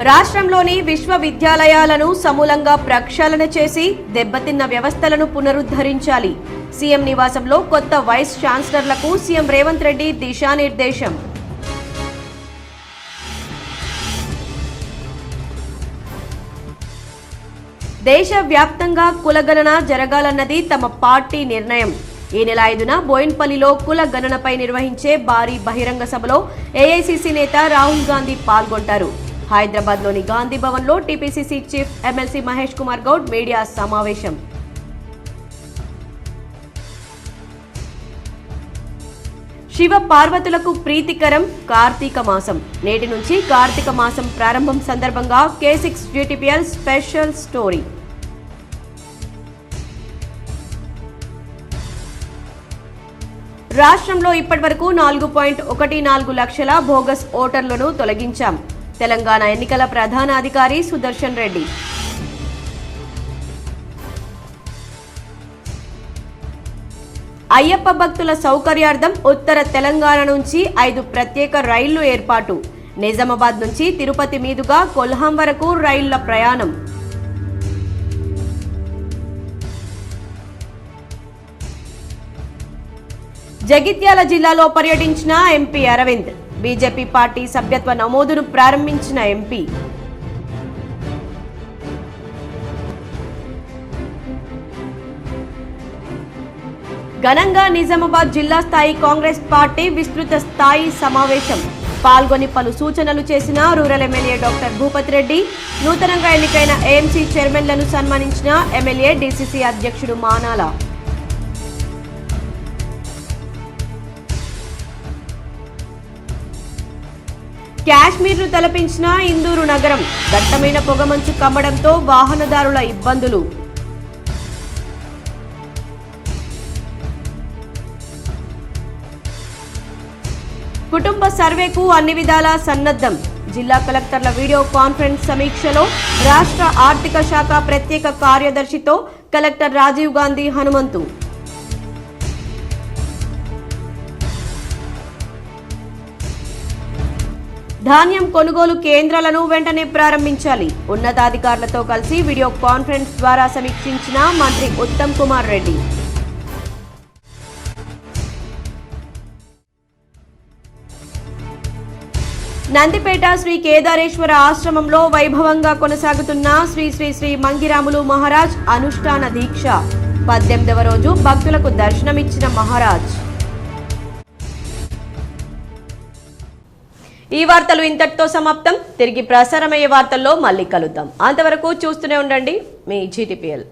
రాష్ట్రంలోని విశ్వవిద్యాలయాలను సమూలంగా ప్రక్షాళన చేసి దెబ్బతిన్న వ్యవస్థలను పునరుద్ధరించాలి. సీఎం నివాసంలో కొత్త వైస్ ఛాన్సలర్లకు సీఎం రేవంత్ రెడ్డి దిశానిర్దేశం. దేశవ్యాప్తంగా కులగణన జరగాలన్నది తమ పార్టీ నిర్ణయం. ఈ నెల 5న బోయిన్పల్లిలో కుల గణనపై నిర్వహించే భారీ బహిరంగ సభలో ఏఐసీసీ నేత రాహుల్ గాంధీ పాల్గొంటారు. హైదరాబాద్లోని గాంధీ భవన్లో TPCC chief MLC Mahesh Kumar Goud media సమావేశం. శివ పార్వతులకు ప్రీతికరం కార్తీక మాసం. నేటి నుంచి కార్తీక మాసం ప్రారంభం సందర్భంగా K6 GTPL స్పెషల్ స్టోరీ. రాష్ట్రంలో ఇప్పటివరకు 4.14 లక్షల బోగస్ ఓటర్లను తొలగించాం. తెలంగాణ ఎన్నికల ప్రధాన అధికారి సుదర్శన్ రెడ్డి. అయ్యప్ప భక్తుల సౌకర్యార్థం ఉత్తర తెలంగాణ నుంచి 5 ప్రత్యేక రైళ్లు ఏర్పాటు. నిజామాబాద్ నుంచి తిరుపతి మీదుగా కొల్హాం వరకు రైళ్ల ప్రయాణం. జగిత్యాల జిల్లాలో పర్యటించిన ఎంపీ అరవింద్. బీజేపీ పార్టీ సభ్యత్వ నమోదును ప్రారంభించిన ఎంపీ. ఘనంగా నిజామాబాద్ జిల్లా స్థాయి కాంగ్రెస్ పార్టీ విస్తృత స్థాయి సమావేశం. పాల్గొని పలు సూచనలు చేసిన rural MLA doctor Bhupathi Reddy. నూతనంగా ఎన్నికైన ఏఎంసీ చైర్మన్లను సన్మానించిన ఎమ్మెల్యే డీసీసీ అధ్యక్షుడు మానాల. కాశ్మీర్ను తలపించిన ఇందూరు నగరం. దట్టమైన పొగమంచు కమ్మడంతో వాహనదారుల ఇబ్బందులు. కుటుంబ సర్వేకు అన్ని విధాలా సన్నద్ధం. జిల్లా కలెక్టర్ల వీడియో కాన్ఫరెన్స్ సమీక్షలో రాష్ట్ర ఆర్థిక శాఖ ప్రత్యేక కార్యదర్శితో కలెక్టర్ రాజీవ్ గాంధీ హనుమంతు. ధాన్యం కొనుగోలు కేంద్రాలను వెంటనే ప్రారంభించాలి. ఉన్నతాధికారులతో కలిసి వీడియో కాన్ఫరెన్స్ ద్వారా సమీక్షించిన మంత్రి ఉత్తమ్ కుమార్ రెడ్డి. నందిపేట శ్రీ కేదారేశ్వర ఆశ్రమంలో వైభవంగా కొనసాగుతున్న శ్రీ శ్రీ శ్రీ మంగిరాములు మహారాజ్ అనుష్ఠాన దీక్ష. 18వ రోజు భక్తులకు దర్శనమిచ్చిన మహారాజ్. ఈ వార్తలు ఇంతటితో సమాప్తం. తిరిగి ప్రసారమయ్యే వార్తల్లో మళ్ళీ కలుద్దాం. అంతవరకు చూస్తూనే ఉండండి మీ GTPL.